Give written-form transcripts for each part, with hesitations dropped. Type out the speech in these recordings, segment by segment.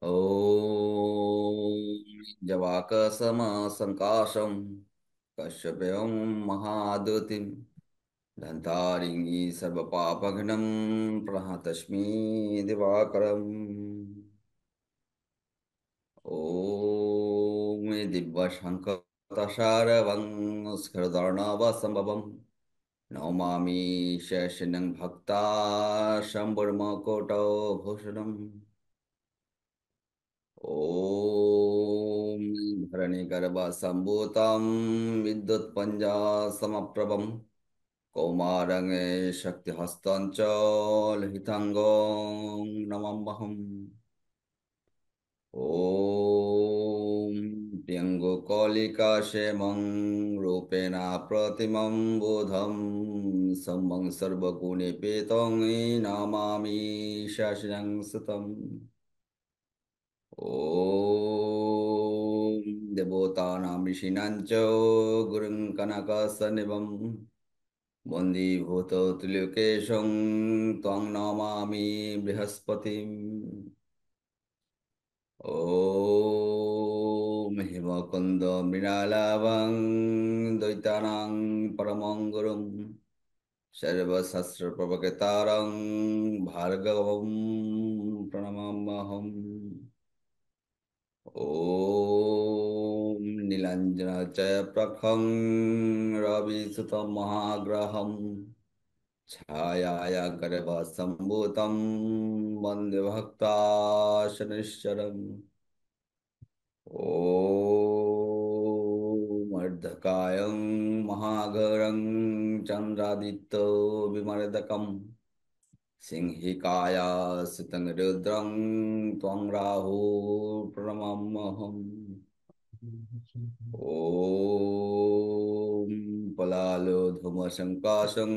ॐ जवाकसमसङ्काशं कश्यपं महादतिं धन्तारिणि सर्वपापघ्नं प्रणतस्मै दिवाकरम् ॐ दिव्यशङ्खतशारवं स्खलदर्णवसम्भवं नमामि शशिनं भक्ता शम्भुर्मकुटो भूषणम् ॐ भरणिगर्भसम्भूतं विद्युत्पञ्जसमप्रभं कौमारं शक्तिहस्तं च लिखिताङ्गं नमाम्यहम् ॐ प्रियङ्गुकौलिकाक्षेमं रूपेण प्रतिमं बुधं सम्मं सर्वगुणेपेतं नमामि शशिनं सुतम् ॐ देवतानां ऋषीणां च गुरुं कनकसन्निभं वन्दीभूतत्रिलोकेशं त्वां नमामि बृहस्पतिम् ॐ हिमकुन्दमृणालाभं द्वैतानां परमं गुरुं सर्वशास्त्रप्रभक्तारं भार्गवं प्रणमाम्यहम् ॐ नीलाञ्जनचयप्रखं रविसुतं महाग्रहं छायाया गर्भसम्भूतं वन्दे भक्ताशनिश्चरम् ॐ अर्धकायं महाघरं चन्द्रादित्यो विमर्दकम् सिंहिकाया सुतं रुद्रं त्वं राहु प्रणमाम्यहम् ॐ पलालोधूमशङ्काशं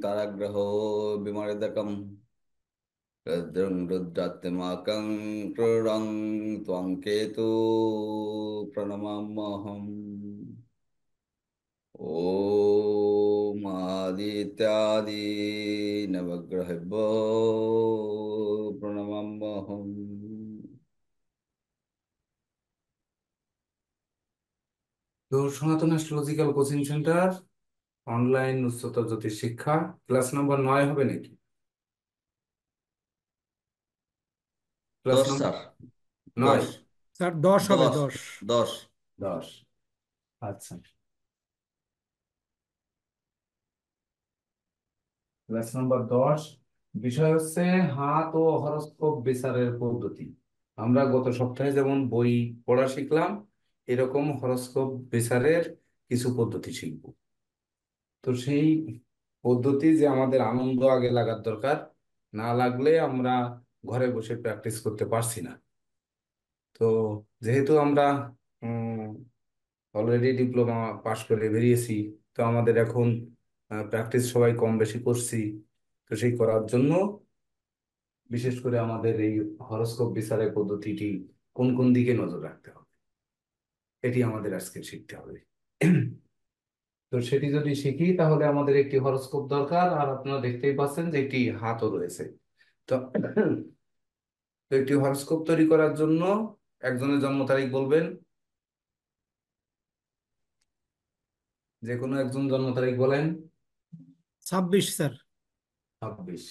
ताराग्रहो विमर्दकम् रुद्रं रुद्रात्मकं क्रूरं त्वं केतु प्रणमाम्यहम् ॐ आदित्यादि नवग्रहेभ्यो प्रणमाम्यहम् তো সনাতন অ্যাস্ট্রোলজিক্যাল কোচিং সেন্টার অনলাইন উচ্চতর জ্যোতিষ শিক্ষা ক্লাস নম্বর 9 হবে নাকি? ক্লাস 10 নম্বর স্যার 9। 10 স্যার 10 হবে, 10 10। 10 10। আচ্ছা, ক্লাস নম্বর 10। বিষয় হচ্ছে হাত ও হরোস্কোপ বিচারের পদ্ধতি। আমরা গত সপ্তাহে যেমন বই পড়া শিখলাম, এরকম হরোস্কোপ বিচারের কিছু পদ্ধতি শিখব। তো সেই পদ্ধতি যে আমাদের আনন্দ আগে লাগার দরকার, না লাগলে আমরা ঘরে বসে প্র্যাকটিস করতে পারছি না। তো যেহেতু আমরা অলরেডি ডিপ্লোমা পাশ করে বেরিয়েছি, তো আমাদের এখন প্র্যাকটিস সবাই কম বেশি করছি। তো সেই করার জন্য বিশেষ করে আমাদের এই হরোস্কোপ বিচারের পদ্ধতিটি কোন কোন দিকে নজর রাখতে হবে, এটি আমাদের আজকে শিখতে হবে। তো সেটি যদি শিখি তাহলে আমাদের একটি হরোস্কোপ দরকার, আর আপনারা দেখতেই পাচ্ছেন যে একটি হাতও রয়েছে। তো তো একটি হরোস্কোপ তৈরি করার জন্য একজনের জন্ম তারিখ বলবেন, যে কোনো একজন জন্ম তারিখ বলেন। 26 স্যার। 26।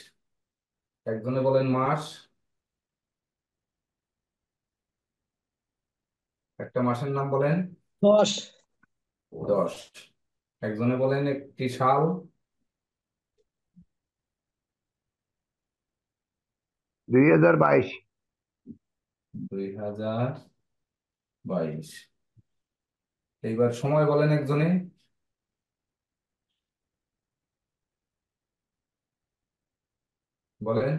একজনে বলেন মাস, একটা মাসের নাম বলেন। 10। 10। একজনে বলেন একটি সাল। 2022। 2022। এইবার সময় বলেন একজনে। বলেন।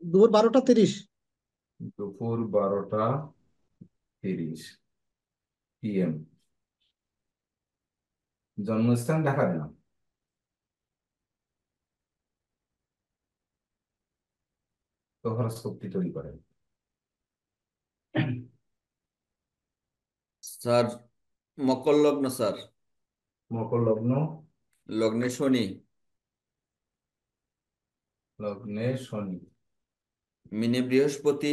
দুপুর 12টা 30। দুপুর 12টা 30 PM। জন্মস্থান ঢাকা না? তো হরোস্কোপটি তৈরি করেন। স্যার মকর লগ্ন স্যার। মকর লগ্ন। লগ্নে শনি। লগ্নে শনি। মিনে বৃহস্পতি,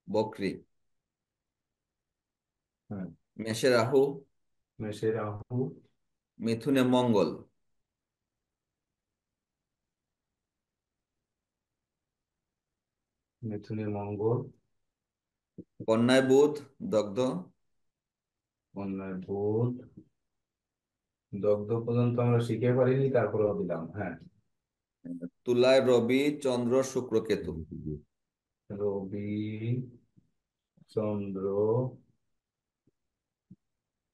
বকরি। হ্যাঁ, মেষে রাহু, মেষে রাহু, মিথুনে মঙ্গল, মিথুনে মঙ্গল, কন্যায় বুধ, দগ্ধ, কন্যায় বুধ, দগ্ধ পর্যন্ত আমরা শিখে পারিনি, তারপরেও দিলাম। হ্যাঁ, তুলায় রবি, চন্দ্র, শুক্র, কেতু। রবি, চন্দ্র,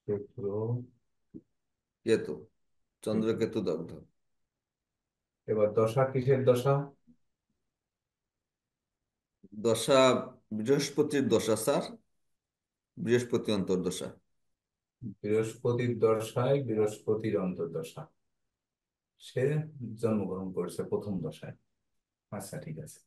শুক্র, কেতু, চন্দ্র কেতু। কেতু দগ্ধ। এবার দশা কিসের দশা? দশা বৃহস্পতির দশা স্যার, বৃহস্পতি অন্তর্দশা। বৃহস্পতির দশায়, বৃহস্পতির অন্তর্দশা। সে জন্মগ্রহণ করেছে প্রথম দশায়। আচ্ছা, ঠিক আছে।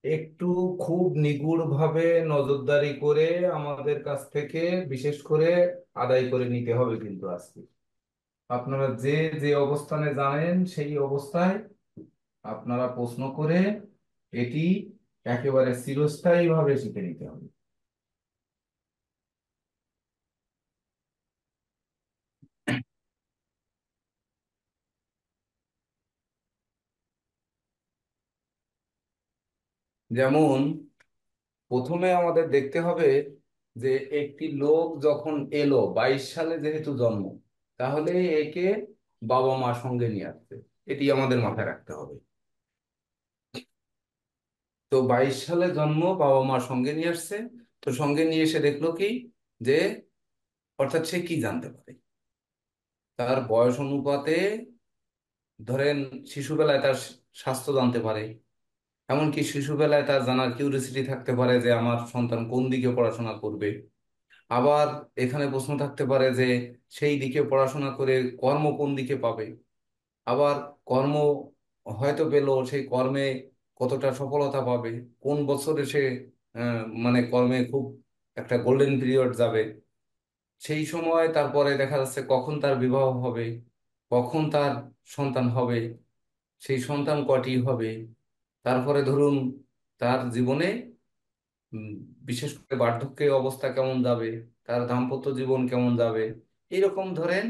একটু খুব নিগুড় ভাবে নজরদারি করে আমাদের কাছ থেকে বিশেষ করে আদায় করে নিতে হবে কিন্তু আজকে। আপনারা যে যে অবস্থানে জানেন সেই অবস্থায় আপনারা প্রশ্ন করে এটি একেবারে চিরস্থায়ী ভাবে শিখে নিতে হবে। যেমন প্রথমে আমাদের দেখতে হবে যে একটি লোক যখন এলো, 22 সালে যেহেতু জন্ম, তাহলে একে বাবা মা সঙ্গে নিয়ে আসবে, এটি আমাদের মাথায় রাখতে হবে। তো 22 সালে জন্ম, বাবা মা সঙ্গে নিয়ে আসছে। তো সঙ্গে নিয়ে এসে দেখলো কি, যে অর্থাৎ সে কি জানতে পারে, তার বয়স অনুপাতে ধরেন শিশুবেলায় তার স্বাস্থ্য জানতে পারে। এমনকি শিশুবেলায় তার জানার কিউরিসিটি থাকতে পারে যে আমার সন্তান কোন দিকে পড়াশোনা করবে। আবার এখানে প্রশ্ন থাকতে পারে যে সেই দিকে পড়াশোনা করে কর্ম কোন দিকে পাবে। আবার কর্ম হয়তো পেলো, সেই কর্মে কতটা সফলতা পাবে, কোন বছরে সে মানে কর্মে খুব একটা গোল্ডেন পিরিয়ড যাবে, সেই সময় তারপরে দেখা যাচ্ছে কখন তার বিবাহ হবে, কখন তার সন্তান হবে, সেই সন্তান কটি হবে। তারপরে ধরুন তার জীবনে উম, বিশেষ করে বার্ধক্যের অবস্থা কেমন যাবে, তার দাম্পত্য জীবন কেমন যাবে, এইরকম ধরেন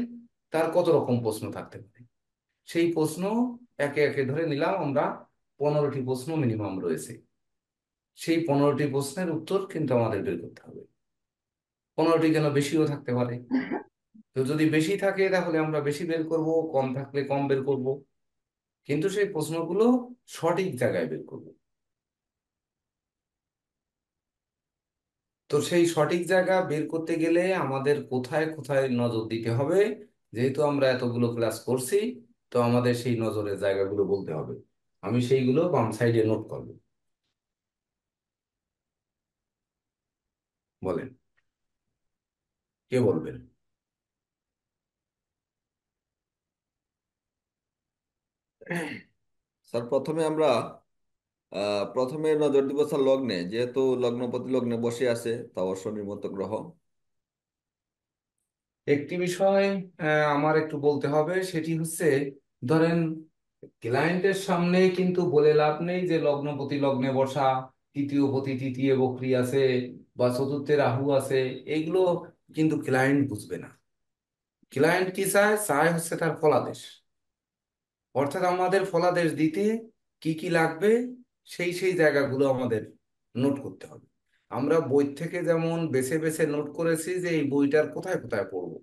তার কত রকম প্রশ্ন থাকতে পারে। সেই প্রশ্ন একে একে ধরে নিলাম আমরা, 15টি প্রশ্ন মিনিমাম রয়েছে। সেই 15টি প্রশ্নের উত্তর কিন্তু আমাদের বের করতে হবে। 15টি কেন, বেশিও থাকতে পারে। তো যদি বেশি থাকে তাহলে আমরা বেশি বের করব, কম থাকলে কম বের করব, কিন্তু সেই প্রশ্নগুলো সঠিক জায়গায় বের করব। তো সেই সঠিক জায়গা বের করতে গেলে আমাদের কোথায় কোথায় নজর দিতে হবে, যেহেতু আমরা এতগুলো ক্লাস করছি, তো আমাদের সেই নজরের জায়গাগুলো বলতে হবে। আমি সেইগুলো বাম সাইডে নোট করব। বলেন, কে বলবেন? স্যার প্রথমে আমরা প্রথমে নজর দিব স্যার লগ্নে, যেহেতু লগ্নপতি লগ্নে বসে আছে, তাও শনির মতো গ্রহ। একটি বিষয় আমার একটু বলতে হবে, সেটি হচ্ছে ধরেন ক্লায়েন্টের সামনে কিন্তু বলে লাভ নেই যে লগ্নপতি লগ্নে বসা, তৃতীয় পতি তৃতীয় বকরি আছে, বা চতুর্থে রাহু আছে। এগুলো কিন্তু ক্লায়েন্ট বুঝবে না। ক্লায়েন্ট কি চায়? চায় হচ্ছে তার ফলাদেশ। অর্থাৎ আমাদের ফলাদেশ দিতে কি কি লাগবে, সেই সেই জায়গাগুলো আমাদের নোট করতে হবে। আমরা বই থেকে যেমন বেছে বেছে নোট করেছি যে এই বইটার কোথায় কোথায় পড়বো,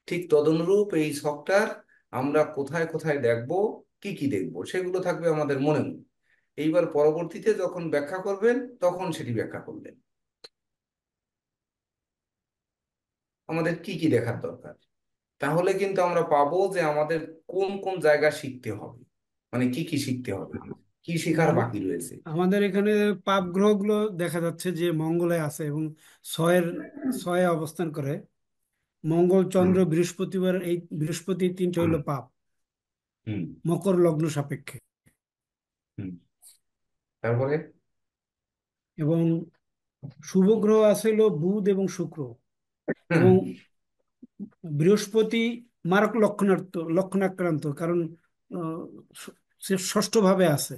ঠিক তদনুরূপ এই ছকটার আমরা কোথায় কোথায় দেখব, কি কি দেখব, সেগুলো থাকবে আমাদের মনে মনে। এইবার পরবর্তীতে যখন ব্যাখ্যা করবেন তখন সেটি ব্যাখ্যা করবেন। আমাদের কি কি দেখার দরকার, তাহলে কিন্তু আমরা পাবো যে আমাদের কোন কোন জায়গা শিখতে হবে, মানে কি কি শিখতে হবে, কি শেখার আম- বাকি রয়েছে। আমাদের এখানে পাপ গ্রহগুলো দেখা যাচ্ছে যে মঙ্গলে আছে এবং ছয়ের ছয়ে অবস্থান করে। মঙ্গল, হুম, চন্দ্র, বৃহস্পতিবার, এই বৃহস্পতি তিনটা হুম, হইলো পাপ, হুম, মকর লগ্ন সাপেক্ষে। হুম। তারপরে এবং শুভ গ্রহ আছে হলো বুধ এবং শুক্র। এবং বৃহস্পতি মারক লক্ষণাক্রান্ত, কারণ আহ, সে ষষ্ঠ ভাবে আছে।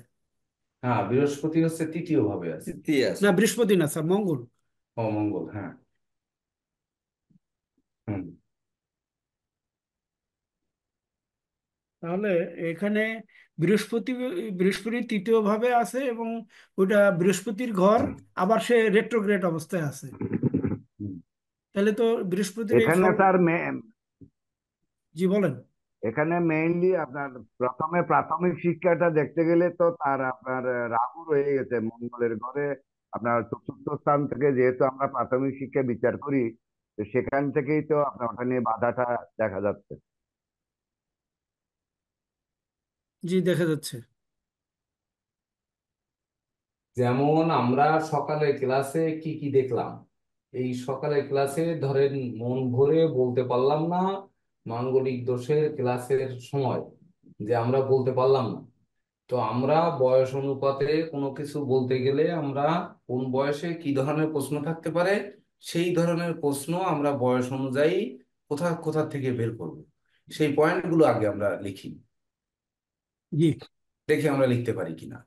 হ্যাঁ, বৃহস্পতি হচ্ছে তৃতীয় ভাবে আছে। তৃতীয় আছে। না, বৃহস্পতি না স্যার, মঙ্গল। ও, মঙ্গল, হ্যাঁ। হুম। তাহলে এখানে বৃহস্পতি বৃহস্পতি তৃতীয় ভাবে আছে, এবং ওইটা বৃহস্পতির ঘর, আবার সে রেট্রোগ্রেড অবস্থায় আছে। হুম। তাহলে তো বৃহস্পতির এই এখানে ফল। স্যার জি বলেন। এখানে মেইনলি আপনার প্রথমে প্রাথমিক শিক্ষাটা দেখতে গেলে তো তার আপনার রাহু রয়ে গেছে মঙ্গলের ঘরে। আপনার চতুর্থ স্থান থেকে যেহেতু আমরা প্রাথমিক শিক্ষা বিচার করি, তো সেখান থেকেই তো আপনার ওখানে বাধাটা দেখা যাচ্ছে। জি, দেখা যাচ্ছে। যেমন আমরা সকালে ক্লাসে কি কি দেখলাম, এই সকালে ক্লাসে ধরেন মন ভরে বলতে পারলাম না মাঙ্গলিক দোষের ক্লাসের সময়, যে আমরা বলতে পারলাম না। তো আমরা বয়স অনুপাতে কোনো কিছু বলতে গেলে আমরা কোন বয়সে কি ধরনের প্রশ্ন থাকতে পারে, সেই ধরনের প্রশ্ন আমরা বয়স অনুযায়ী কোথা কোথা থেকে বের করব, সেই পয়েন্টগুলো আগে আমরা লিখি, জি, দেখি আমরা লিখতে পারি কিনা।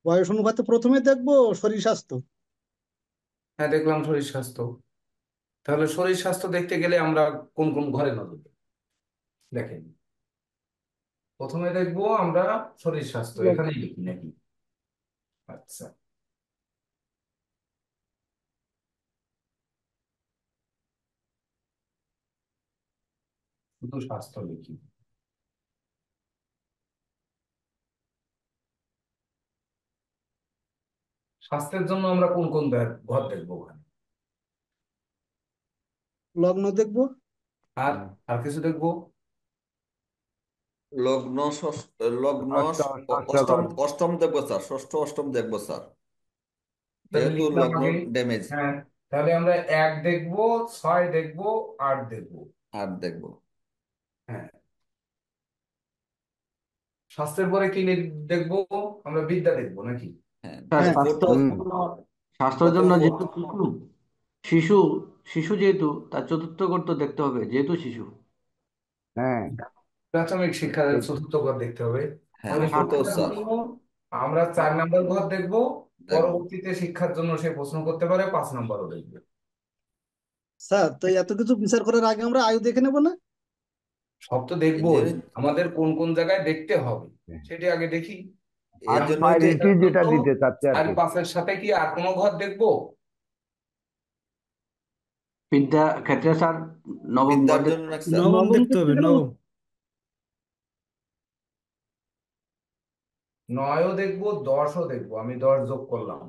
বয়স অনুপাতে প্রথমে দেখবো শরীর স্বাস্থ্য। হ্যাঁ, দেখলাম শরীর স্বাস্থ্য। তাহলে শরীর স্বাস্থ্য দেখতে গেলে আমরা কোন কোন ঘরে নজর দেব? দেখেন, প্রথমে দেখবো আমরা শরীর স্বাস্থ্য, এখানেই লিখি নাকি? আচ্ছা, শুধু স্বাস্থ্য লিখি। স্বাস্থ্যের জন্য আমরা কোন কোন ঘর দেখবো ওখানে? লগ্ন দেখবো। আর আর কিছু দেখবো? লগ্ন লগ্ন ষষ্ঠ ষষ্ঠ অষ্টম ঘর। অষ্টম দেখবো স্যার, ষষ্ঠ অষ্টম দেখবো স্যার, তাহলে যেহেতু লিখলাম লগ্ন আগে। ড্যামেজ। হ্যাঁ, তাহলে আমরা 1 দেখবো, 6 দেখবো, 8 দেখবো। আর দেখবো। হ্যাঁ। স্বাস্থ্যের পরে কি দেখবো? আমরা বিদ্যা দেখবো নাকি? হ্যাঁ, স্যার তাহলে হ্যাঁ। ফোর্থ। স্বাস্থ্যের হুম। জন্য স্বাস্থ্যের কত জন্য যেহেতু শিশু শিশু শিশু যেহেতু তার চতুর্থ কর্ত দেখতে হবে, যেহেতু শিশু। হ্যাঁ, প্রাথমিক শিক্ষার ঠিক। চতুর্থ ঘর দেখতে হবে। হ্যাঁ, তাহলে ফোর্থ শিক্ষার স্যার জন্য আমরা 4 নম্বর ঘর দেখবো। দেখবো। পরবর্তীতে শিক্ষার জন্য সে প্রশ্ন করতে পারে, 5 নম্বরও দেখবে। স্যার, তো এত কিছু বিচার করার আগে আমরা আয়ু দেখে নেবো না? সব তো এর দেখবোই, জন্য আমাদের কোন কোন জায়গায় দেখতে হবে সেটি আগে দেখি। এর আর যেমন জন্যই তো প্রায়োরিটি যেটা তো দিতে চাচ্ছে আর আর কি। 5-এর সাথে কি আর কোনো ঘর দেখবো? বিদ্যা ক্ষেত্রে স্যার নবম ঘর বিদ্যার জন্য দেখতে নাকি হবে। স্যার? নবম নবম দেখতে হবে, ক্ষেত্রে নবম। 9ও দেখবো, 10ও দেখবো, আমি 10 যোগ করলাম।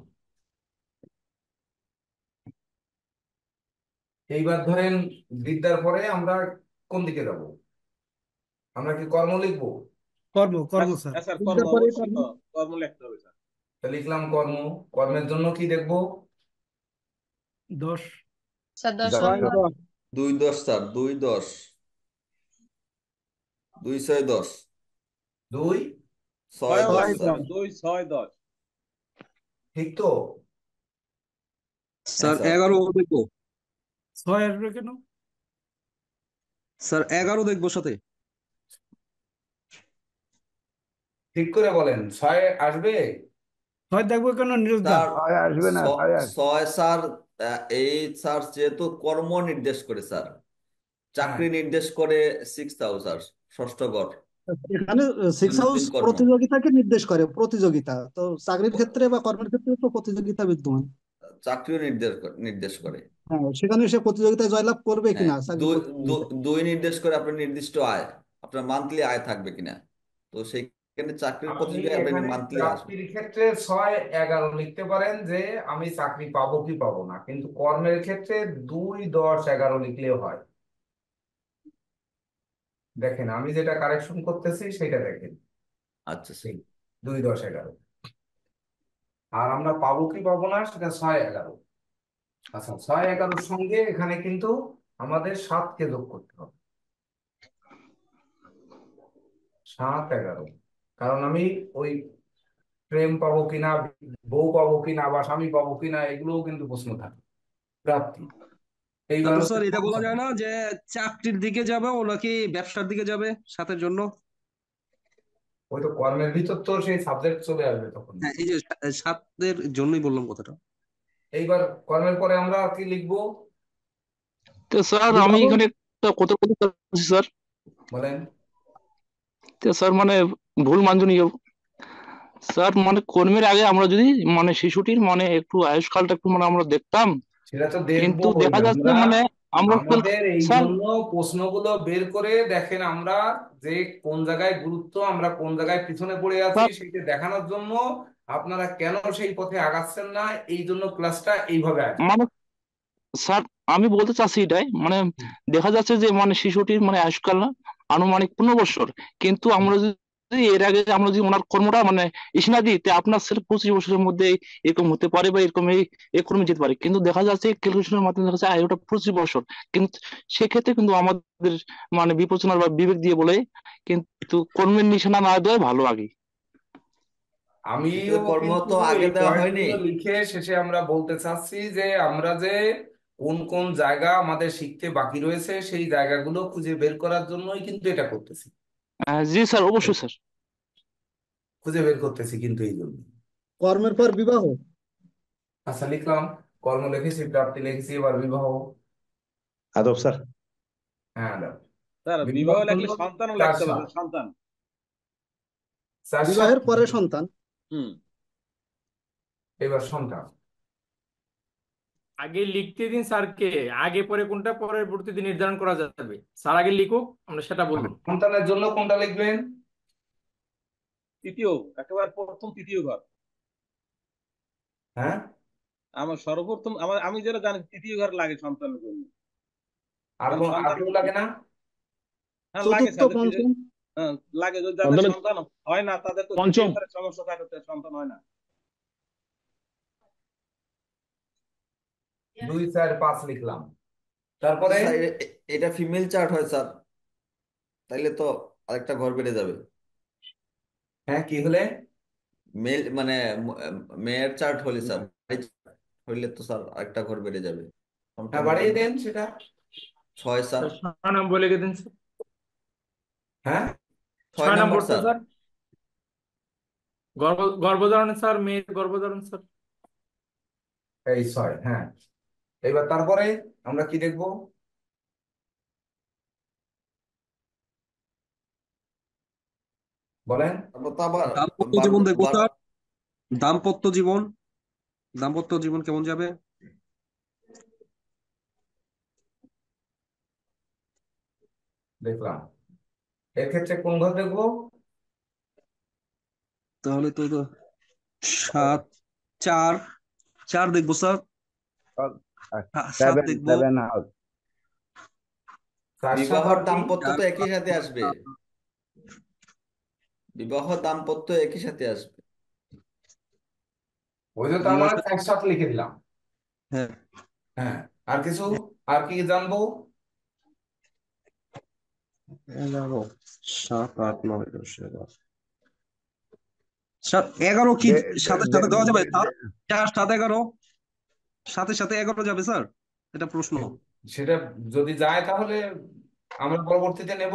এইবার ধরেন বিদ্যার পরে আমরা কোন দিকে যাব? আমরা কি কর্ম লিখবো? কর্ম, হ্যাঁ, কর্ম স্যার। হ্যাঁ স্যার, কর্ম বিদ্যার পরে অবশ্যই কর্ম। কর্ম লিখতে হবে স্যার। তা লিখলাম কর্ম। কর্মের জন্য কি দেখবো? 10। স্যার 10 দশ। 6 নম্বর। 10। 2-10 স্যার, 2-10, 2-6-10, 2, ছয়ও 6-10 ছয় লাগবে স্যার। স্যার, 2, 6, 10। ঠিক তো? হ্যাঁ স্যার স্যার। 11 দেখবো। 6 আসবে কেন? স্যার 11 দেখবো সাথে। ঠিক করে বলেন, 6 আসবে? 6 দেখবো কেন নীরজদা? স্যার ছয় আসবে না, ছয় আসবে। ছয় স্যার, এই স্যার যেহেতু কর্ম নির্দেশ করে স্যার, হ্যাঁ, চাকরি নির্দেশ করে 6 হাউস স্যার, ষষ্ঠ ঘর, এখানে সিক্স হাউস দৈনন্দিন কর্ম। প্রতিযোগিতাকে নির্দেশ করে, প্রতিযোগিতা তো চাকরির ক্ষেত্রে বা কর্মের ক্ষেত্রে তো প্রতিযোগিতা বিদ্যমান। চাকরিও নির্দেশ করে। হ্যাঁ, সেখানে সে প্রতিযোগিতায় জয়লাভ করবে হ্যাঁ, কিনা চাকরি দুই প্রতিযোগিতায়। দুই নির্দেশ করে আপনার নির্দিষ্ট আয়, আপনার মান্থলি আয় থাকবে কিনা। তো সেইখানে চাকরির আপনি প্রতিযোগিতায় আপনার এখানে মান্থলি আসবে। প্রাপ্তির ক্ষেত্রে 6-11 লিখতে পারেন যে আমি চাকরি পাবো কি পাবো না, কিন্তু কর্মের ক্ষেত্রে 2-10-11 লিখলেও হয়। দেখেন, আমি যেটা কারেকশন করতেছি সেটা দেখেন। আচ্ছা স্যার। ঠিক, 2-10-11। আর আমরা পাবো কি পাবো না সেটা 6-11। আচ্ছা, 6-11-র সঙ্গে এখানে কিন্তু আমাদের 7কে যোগ করতে হবে। 7-11, কারণ আমি ওই প্রেম পাবো কিনা, বউ পাবো কিনা বা স্বামী পাবো কিনা, এগুলোও কিন্তু প্রশ্ন থাকে। প্রাপ্তি, এইবার তারপর হচ্ছে স্যার এটা বলা সংসার। যায় না যে চাকরির দিকে যাবে ও নাকি ব্যবসার দিকে যাবে সাথের জন্য? ওই তো কর্মের ভিতর তো সেই সাবজেক্ট চলে আসবে তখন। হ্যাঁ, এই যে সাতের জন্যই বললাম কথাটা। এইবার কর্মের পরে আমরা কি লিখবো? তো স্যার আমি বিবাহ। এখানে একটা কথা বলতে চাচ্ছি স্যার। বলেন। তো স্যার মানে ভুল মানজনীয় স্যার, মানে কর্মের আগে আমরা যদি মানে শিশুটির মানে একটু আয়ুষ্কালটা একটু মানে আমরা দেখতাম, সেটা তো কিন্তু দেখবোই দেখা যাচ্ছে আমরা। মানে আমরা আমাদের এই স্যার জন্য প্রশ্নগুলো বের করে দেখেন আমরা, যে কোন জায়গায় গুরুত্ব, আমরা কোন জায়গায় পিছনে পড়ে আছি স্যার সেটা দেখানোর জন্য আপনারা কেন সেই পথে আগাচ্ছেন না, এই জন্য ক্লাসটা এইভাবে আছে। মানে স্যার আমি বলতে চাচ্ছি এটাই মানে দেখা যাচ্ছে যে মানে শিশুটির মানে আয়ুষ্কাল না আনুমানিক 15 বছর, কিন্তু আমরা যদি এর আগে আমরা যদি ওনার কর্মটা মানে ইসনা দিই তে আপনার ছেলে 25 বছরের মধ্যে এরকম হতে পারে বা এরকম এই কর্মে যেতে পারে, কিন্তু দেখা যাচ্ছে ক্যালকুলেশনের মাধ্যমে দেখা যাচ্ছে আয়ুটা 25 বছর। কিন্তু সেক্ষেত্রে কিন্তু আমাদের মানে বিবেচনার বা বিবেক দিয়ে বলে কিন্তু কর্মের নিশানা না দেওয়াই ভালো আগে। আমিও কর্ম কিন্তু তো আগে এই দেওয়া হয়নি। পয়েন্টগুলো লিখে শেষে আমরা বলতে চাচ্ছি যে আমরা যে কোন কোন জায়গা আমাদের শিখতে বাকি রয়েছে সেই জায়গাগুলো খুঁজে বের করার জন্যই কিন্তু এটা করতেছি। জি স্যার, অবশ্যই স্যার। খুঁজে বের করতেছি কিন্তু এই জন্য। কর্মের পর বিবাহ। আচ্ছা, লিখলাম। কর্ম লিখেছি, প্রাপ্তি লিখেছি, এবার বিবাহ। আদব স্যার। হ্যাঁ দাও। স্যার বিবাহ বিবাহ লাগলে হলো সন্তানও 4 লাগতে হবে সাত। স্যার, সন্তান। 4 7। বিবাহের পরে সন্তান। হুম। এবার সন্তান। আগে লিখতে দিন স্যারকে, আগে পরে কোনটা পরবর্তীতে নির্ধারণ করা যাবে। স্যার আগে লিখুক, আমরা সেটা বলুন। সন্তানের জন্য কোনটা লিখবেন? তৃতীয়, একেবারে প্রথম তৃতীয় ঘর। হ্যাঁ, আমার সর্বপ্রথম আমি যেটা জানি তৃতীয় ঘর লাগে সন্তানের জন্য। আর কারণ কোন আর সন্তান, কেউ লাগে না? হ্যাঁ লাগে চতুর্থ, স্যার। পঞ্চম। হ্যাঁ, লাগে। যদি যাদের আমাদের সন্তান হয় না তাদের তো তৃতীয় পঞ্চম। ঘরে সমস্যা থাকে, তো সন্তান হয় না। 2 4 5 লিখলাম। তারপরে স্যার এটা ফিমেল চার্ট হয় স্যার, তাইলে তো আরেকটা ঘর বেড়ে যাবে। হ্যাঁ, কি হলে? মেল মানে মেয়ের চার্ট হলে স্যার, হইলে তো স্যার আরেকটা ঘর বেড়ে যাবে হ্যাঁ, সন্তানের বাড়িয়ে জন্য। দেন সেটা। 6 স্যার। স্যার 6 নম্বর লিখে দিন স্যার। হ্যাঁ, 6 ছয় নাম্বার নম্বর তো স্যার। স্যার গর্ভধারণ স্যার, মেয়ের গর্ভধারণ স্যার। এই 6। হ্যাঁ, এবার তারপরে আমরা কি দেখবো? বলেন। তারপর তো আবার দাম্পত্য বার জীবন দেখবো বার স্যার। দাম্পত্য জীবন, দাম্পত্য জীবন কেমন যাবে? দেখলাম। এর ক্ষেত্রে কোন ঘর দেখবো? তাহলে তো 7 4 4 দেখবো স্যার। 7 সেভেন দেখবো। Seven house. 4 7 বিবাহ আর কি? দাম্পত্য তো 4 একই সাথে আসবে। বিবাহ দাম্পত্য একই সাথে আসবে। ওই যে তার বিবাহ মানে 4 7 লিখে দিলাম। হ্যাঁ, হ্যাঁ, আর কিছু? আর কি জানবো? 11 7 8 9 10 11। স্যার 11 কি দে- সাথে দে- সাথে দেওয়া যাবে দে- স্যার? দে- 4 7 11 সাথে সাথে 11 যাবে স্যার? এটা প্রশ্ন। সেটা যদি যায় তাহলে আমরা পরবর্তীতে নেব।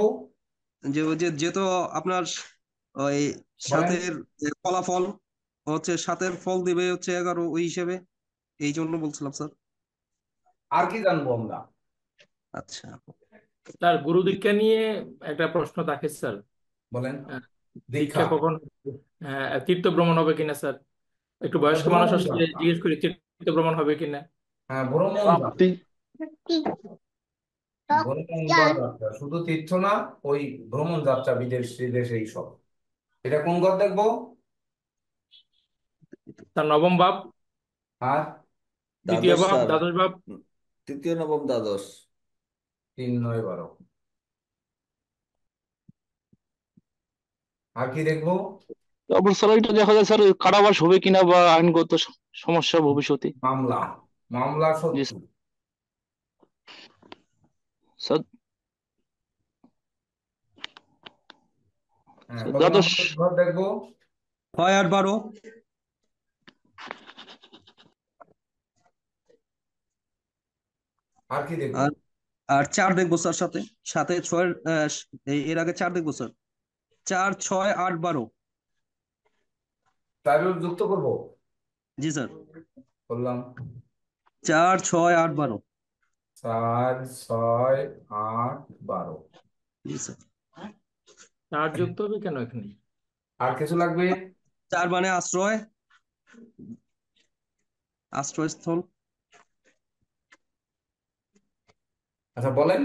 যে ওই যে যেহেতু আপনার ওই বলেন। সাতের ফলাফল হচ্ছে, সাতের ফল দিবে হচ্ছে 11 ওই হিসেবে, এই জন্য বলছিলাম স্যার। আর কি জানবো আমরা? আচ্ছা, স্যার গুরু দীক্ষা নিয়ে একটা প্রশ্ন থাকে স্যার। বলেন। আহ, দীক্ষা দীক্ষা। কখন তীর্থ ভ্রমণ হবে কিনা স্যার? একটু বয়স্ক মানুষ ভ্রমণ আসলে যাত্রা। জিজ্ঞেস করি তীর্থ ভ্রমণ হবে কিনা। হ্যাঁ, ভ্রমণ প্রাপ্তি। যাত্রা। ভ্রমণ বা যাত্রা, শুধু তীর্থ না, ওই ভ্রমণ যাত্রা, বিদেশ বিদেশ এইসব। এটা কোন ঘর দেখবো? তার নবম ভাব, আর দ্বিতীয় দ্বাদশ ভাব, স্যার। দ্বাদশ ভাব। তৃতীয় নবম দ্বাদশ। 3 9 12। আর কি দেখবো? তারপর স্যার এটা দেখা যায় স্যার কারাবাস হবে কিনা বা আইনগত সমস্যা ভবিষ্যতে। মামলা। মামলা জি শত্রু। স্যার। হ্যাঁ, স্যার কত দ্বাদশ নম্বর ঘর দেখবো? 6 8 12। আর কি দেখবো? আর আর 4 দেখবো স্যার, সাথে সাথে 6 এর আগে 4 দেখবো স্যার। 4 6 8 12। তারও যুক্ত করব। জি স্যার। করলাম। 4 6 8 12। 4 6 8 12। জি স্যার। 4 যুক্ত হবে কেন এখানে? আর কিছু লাগবে? 4 মানে আশ্রয়, আশ্রয়স্থল। আচ্ছা বলেন,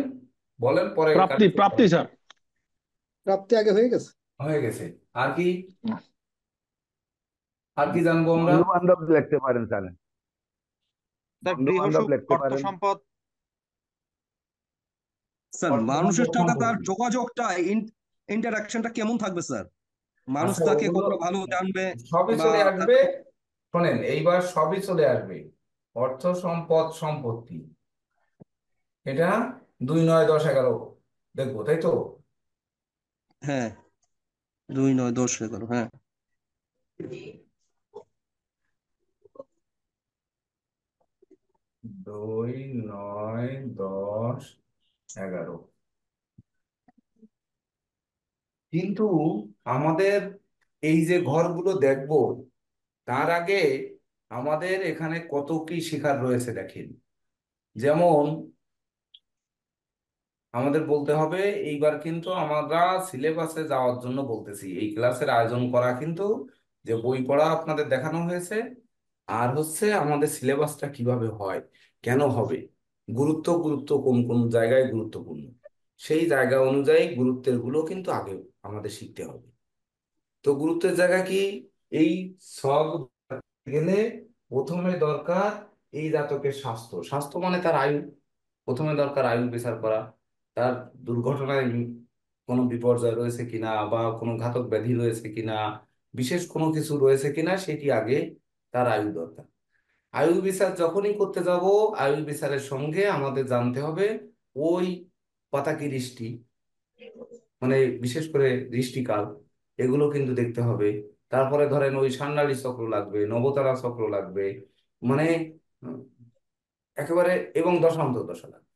বলেন পরে প্রাপ্তি কারেক্ট প্রাপ্তি স্যার। প্রাপ্তি আগে হয়ে গেছে। হয়ে গেছে। আর কি, আর কি জানবো আমরা? বন্ধু বান্ধব লিখতে পারেন স্যার, স্যার বন্ধু গৃহ বান্ধব সুখ, লিখতে অর্থ পারেন। সম্পদ। স্যার অর্থ মানুষের সম্পদ সাথে তার সম্পত্তি। যোগাযোগটা, ইন্টারাকশনটা কেমন থাকবে স্যার? মানুষ আচ্ছা তাকে ওগুলো কতটা ভালো জানবে সবই বা চলে আসবে। তাকে। শোনেন, এইবার সবই চলে আসবে। অর্থ সম্পদ সম্পত্তি, এটা 2 9 10 11 দেখবো, তাই তো? হ্যাঁ, 2 9 10 11, হ্যাঁ। 2 9 10 11। কিন্তু আমাদের এই যে ঘরগুলো দেখবো, তার আগে আমাদের এখানে কত কি শেখার রয়েছে দেখেন। যেমন আমাদের বলতে হবে, এইবার কিন্তু আমরা সিলেবাসে যাওয়ার জন্য বলতেছি, এই ক্লাসের আয়োজন করা কিন্তু যে বই পড়া আপনাদের দেখানো হয়েছে, আর হচ্ছে আমাদের সিলেবাসটা কিভাবে হয়, কেন হবে, গুরুত্ব গুরুত্ব কোন কোন জায়গায় গুরুত্বপূর্ণ, সেই জায়গা অনুযায়ী গুরুত্বের গুলো কিন্তু আগে আমাদের শিখতে হবে। তো গুরুত্বের জায়গা কি? এই সব গেলে প্রথমে দরকার এই জাতকের স্বাস্থ্য। স্বাস্থ্য মানে তার আয়ু। প্রথমে দরকার আয়ু বিচার করা, তার দুর্ঘটনায় কোনো বিপর্যয় রয়েছে কিনা, বা কোনো ঘাতক ব্যাধি রয়েছে কিনা, বিশেষ কোনো কিছু রয়েছে কিনা, সেটি আগে তার আয়ু দরকার। আয়ু বিচার যখনই করতে যাব, আয়ু বিচারের সঙ্গে আমাদের জানতে হবে ওই পাতাকি দৃষ্টি, মানে বিশেষ করে দৃষ্টিকাল, এগুলো কিন্তু দেখতে হবে। তারপরে ধরেন ওই সান্নালী চক্র লাগবে, নবতারা চক্র লাগবে, মানে উম, একেবারে, এবং দশান্তর্দশা লাগবে।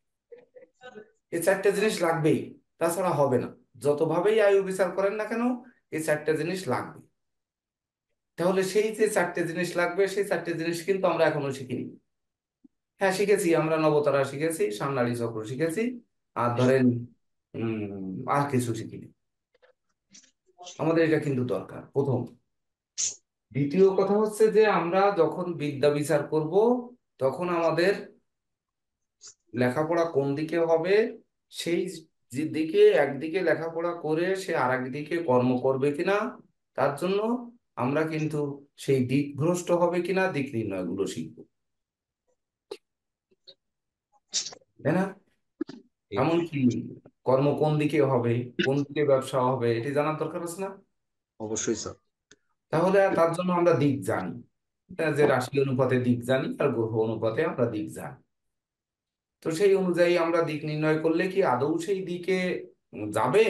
এই 4টে জিনিস লাগবেই, তাছাড়া হবে না। যতভাবেই আয়ু বিচার করেন না কেন, এই 4টে জিনিস লাগবে। তাহলে সেই যে 4টে জিনিস লাগবে, সেই 4টে জিনিস কিন্তু আমরা এখনো শিখিনি। হ্যাঁ শিখেছি, আমরা নবতারা শিখেছি, সান্নালী চক্র শিখেছি, আর ধরেন আর কিছু শিখিনি। আমাদের এটা কিন্তু দরকার প্রথম। দ্বিতীয় কথা হচ্ছে যে আমরা যখন বিদ্যা বিচার করব, তখন আমাদের লেখাপড়া কোন দিকে হবে, সেই যে দিকে একদিকে লেখাপড়া করে সে আর একদিকে কর্ম করবে কিনা, তার জন্য আমরা কিন্তু সেই দিক ভ্রষ্ট হবে কিনা দিক নির্ণয় গুলো শিখবো, তাই না? এমনকি কর্ম কোন দিকে হবে, কোন দিকে ব্যবসা হবে, এটি জানার দরকার আছে না? অবশ্যই স্যার। তাহলে তার জন্য আমরা দিক জানি, এটা যে রাশি অনুপাতে দিক জানি আর গ্রহ অনুপাতে আমরা দিক জানি। তো সেই অনুযায়ী আমরা দিক নির্ণয় করলে কি আদৌ সেই দিকে যাবে?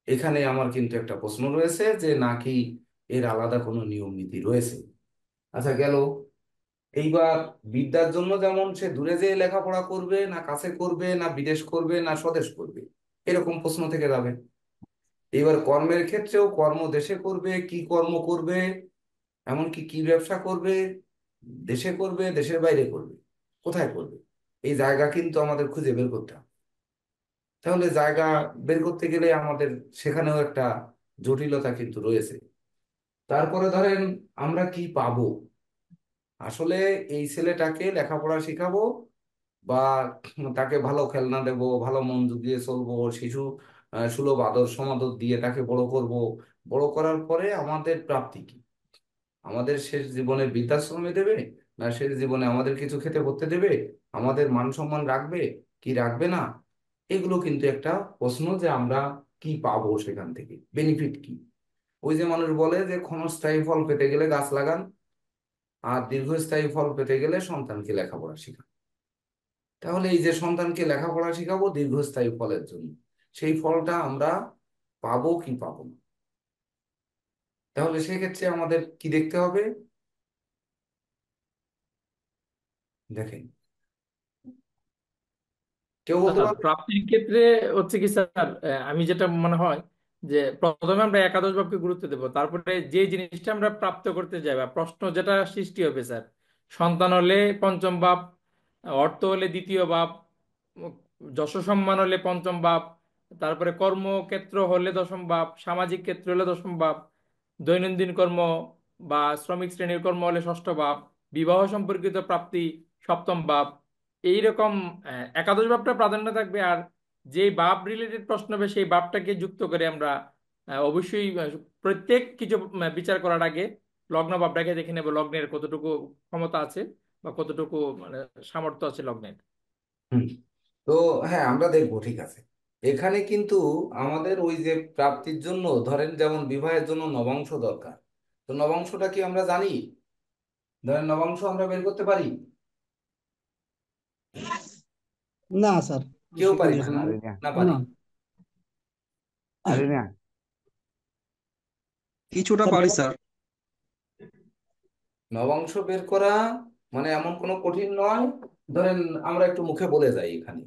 এখানে আমার কিন্তু একটা প্রশ্ন রয়েছে, যে নাকি এর আলাদা কোনো নিয়ম নীতি রয়েছে। আচ্ছা গেল। এইবার বিদ্যার জন্য যেমন সে দূরে যেয়ে লেখাপড়া করবে, না কাছে করবে, না বিদেশ করবে, না স্বদেশ করবে, এরকম প্রশ্ন থেকে যাবে। এবার কর্মের ক্ষেত্রেও কর্ম দেশে করবে কি কর্ম করবে, এমনকি কি ব্যবসা করবে, দেশে করবে দেশের বাইরে করবে, কোথায় করবে, এই জায়গা কিন্তু আমাদের খুঁজে বের করতে হবে। তাহলে জায়গা বের করতে গেলে আমাদের সেখানেও একটা জটিলতা কিন্তু রয়েছে। তারপরে ধরেন আমরা কি পাবো আসলে, এই ছেলেটাকে লেখাপড়া শিখাবো, বা তাকে ভালো খেলনা দেব, ভালো মন দিয়ে চলবো, শিশু সুলভ আদর সমাদর দিয়ে তাকে বড় করব। বড় করার পরে আমাদের প্রাপ্তি কি? আমাদের শেষ জীবনে বৃদ্ধাশ্রমে দেবে, না শেষ জীবনে আমাদের কিছু খেতে পড়তে দেবে, আমাদের মান সম্মান রাখবে কি রাখবে না, এগুলো কিন্তু একটা প্রশ্ন, যে আমরা কি পাবো সেখান থেকে, বেনিফিট কি। ওই যে মানুষ বলে যে ক্ষণস্থায়ী ফল পেতে গেলে গাছ লাগান, আর দীর্ঘস্থায়ী ফল পেতে গেলে সন্তানকে লেখাপড়া শেখান। তাহলে এই যে সন্তানকে লেখাপড়া শেখাবো দীর্ঘস্থায়ী ফলের জন্য, সেই ফলটা আমরা পাবো কি পাবো না? তাহলে সেক্ষেত্রে আমাদের কি দেখতে হবে? দেখেন, কেউ বলতে স্যার পারবে? প্রাপ্তির ক্ষেত্রে হচ্ছে কি স্যার, আমি যেটা মনে হয় যে প্রথমে আমরা একাদশ ভাবকে গুরুত্ব দেব, তারপরে যে জিনিসটা আমরা প্রাপ্ত করতে যাই বা প্রশ্ন যেটা সৃষ্টি হবে স্যার, সন্তান হলে পঞ্চম ভাব, অর্থ হলে দ্বিতীয় ভাব, উম, যশ সম্মান হলে পঞ্চম ভাব, তারপরে কর্মক্ষেত্র হলে দশম ভাব, সামাজিক ক্ষেত্র হলে দশম ভাব, দৈনন্দিন কর্ম বা শ্রমিক শ্রেণীর কর্ম হলে ষষ্ঠ ভাব, বিবাহ সম্পর্কিত প্রাপ্তি সপ্তম ভাব। এইরকম একাদশ ভাবটা প্রাধান্য থাকবে। আর যে ভাব রিলেটেড প্রশ্ন হবে সেই ভাবটাকে যুক্ত করে আমরা অবশ্যই প্রত্যেক কিছু বিচার করার আগে লগ্ন ভাবটাকে দেখে নেব, লগ্নের কতটুকু ক্ষমতা আছে বা কতটুকু মানে সামর্থ্য আছে লগ্নের। হুম। তো হ্যাঁ, আমরা দেখবো, ঠিক আছে। এখানে কিন্তু আমাদের ওই যে প্রাপ্তির জন্য ধরেন যেমন বিবাহের জন্য নবাংশ দরকার। তো নবাংশটা কি আমরা জানি? ধরেন নবাংশ আমরা বের করতে পারি? না স্যার, কেউ পারি শিখিনি না, এখন। না? পারি না, না না পারি? পারি না। কিছুটা স্যার পারি স্যার। নবাংশ বের করা মানে এমন কোনো কঠিন নয়। ধরেন আমরা একটু মুখে বলে যাই, এখানে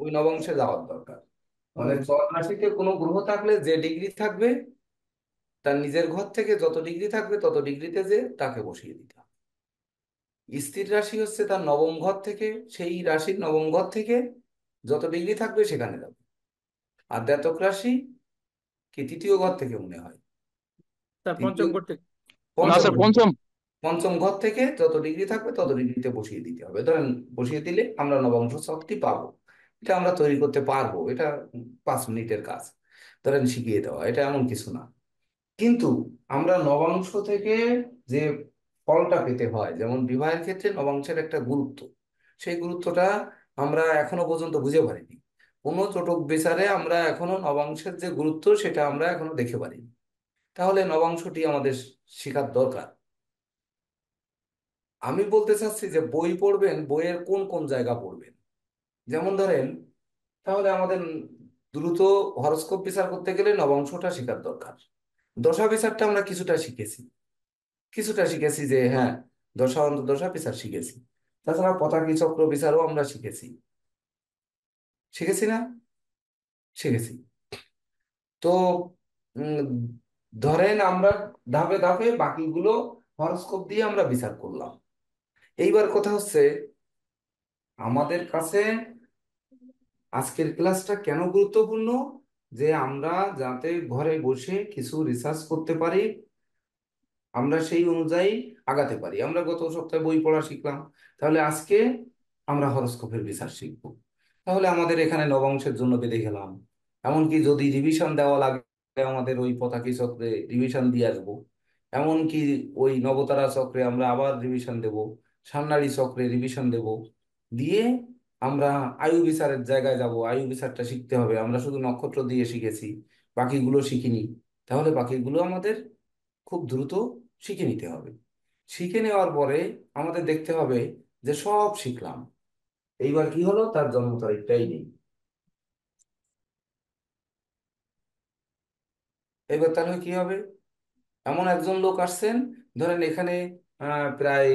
ওই নবাংশে যাওয়ার দরকার। মানে ও, চর রাশিতে কোনো গ্রহ থাকলে যে ডিগ্রি থাকবে, তার নিজের ঘর থেকে যত ডিগ্রি থাকবে তত ডিগ্রিতে যে তাকে বসিয়ে দিতে হবে। স্থির রাশি হচ্ছে তার নবম ঘর থেকে, সেই রাশির নবম ঘর থেকে যত ডিগ্রি থাকবে সেখানে যাবে। আর জাতক রাশি কি তৃতীয় ঘর থেকে মনে হয়? তার তৃতীয়, পঞ্চম করতে। না পঞ্চম স্যার, ঘর। পঞ্চম। পঞ্চম ঘর থেকে যত ডিগ্রি থাকবে তত ডিগ্রিতে বসিয়ে দিতে হবে। ধরেন বসিয়ে দিলে আমরা নবাংশ শক্তি পাবো। এটা আমরা তৈরি করতে পারবো, এটা 5 মিনিটের কাজ। ধরেন শিখিয়ে দেওয়া, এটা এমন কিছু না। কিন্তু আমরা নবাংশ থেকে যে ফলটা পেতে হয়, যেমন বিবাহের ক্ষেত্রে নবাংশের একটা গুরুত্ব, সেই গুরুত্বটা আমরা এখনো পর্যন্ত বুঝে পারিনি। কোনো চটক বিচারে আমরা এখনো নবাংশের যে গুরুত্ব সেটা আমরা এখনো দেখে পারিনি। তাহলে নবাংশটি আমাদের শেখার দরকার। আমি বলতে চাচ্ছি যে বই পড়বেন, বইয়ের কোন কোন জায়গা পড়বেন। যেমন ধরেন, তাহলে আমাদের দ্রুত হরোস্কোপ বিচার করতে গেলে নবাংশটা শেখার দরকার। দশা বিচারটা আমরা কিছুটা শিখেছি, কিছুটা শিখেছি যে হ্যাঁ, দশা অন্তর্দশা বিচার শিখেছি। তাছাড়া পতাকা চক্র বিচারও আমরা শিখেছি, শিখেছি না? শিখেছি। তো উম, ধরেন আমরা ধাপে ধাপে বাকিগুলো হরোস্কোপ দিয়ে আমরা বিচার করলাম। এইবার কথা হচ্ছে, আমাদের কাছে আজকের ক্লাসটা কেন গুরুত্বপূর্ণ, যে আমরা যাতে ঘরে বসে কিছু রিসার্চ করতে পারি, আমরা সেই অনুযায়ী আগাতে পারি। আমরা গত সপ্তাহে বই পড়া শিখলাম, তাহলে আজকে আমরা হরোস্কোপের রিসার্চ শিখবো। তাহলে আমাদের এখানে নবাংশের জন্য বেঁধে গেলাম। এমনকি যদি রিভিশন দেওয়া লাগে, আমাদের ওই পতাকি চক্রে রিভিশন দিয়ে আসবো। এমনকি ওই নবতারা চক্রে আমরা আবার রিভিশন দেব, সান্নাড়ি চক্রে রিভিশন দেব। দিয়ে আমরা আয়ু বিচারের জায়গায় যাব, আয়ু বিচারটা শিখতে হবে। আমরা শুধু নক্ষত্র দিয়ে শিখেছি, বাকিগুলো শিখিনি। তাহলে বাকিগুলো আমাদের খুব দ্রুত শিখে নিতে হবে। শিখে নেওয়ার পরে আমাদের দেখতে হবে যে সব শিখলাম, এইবার কি হলো, তার জন্ম তারিখটাই নেই। এবার তাহলে কি হবে? এমন একজন লোক আসছেন, ধরেন এখানে প্রায়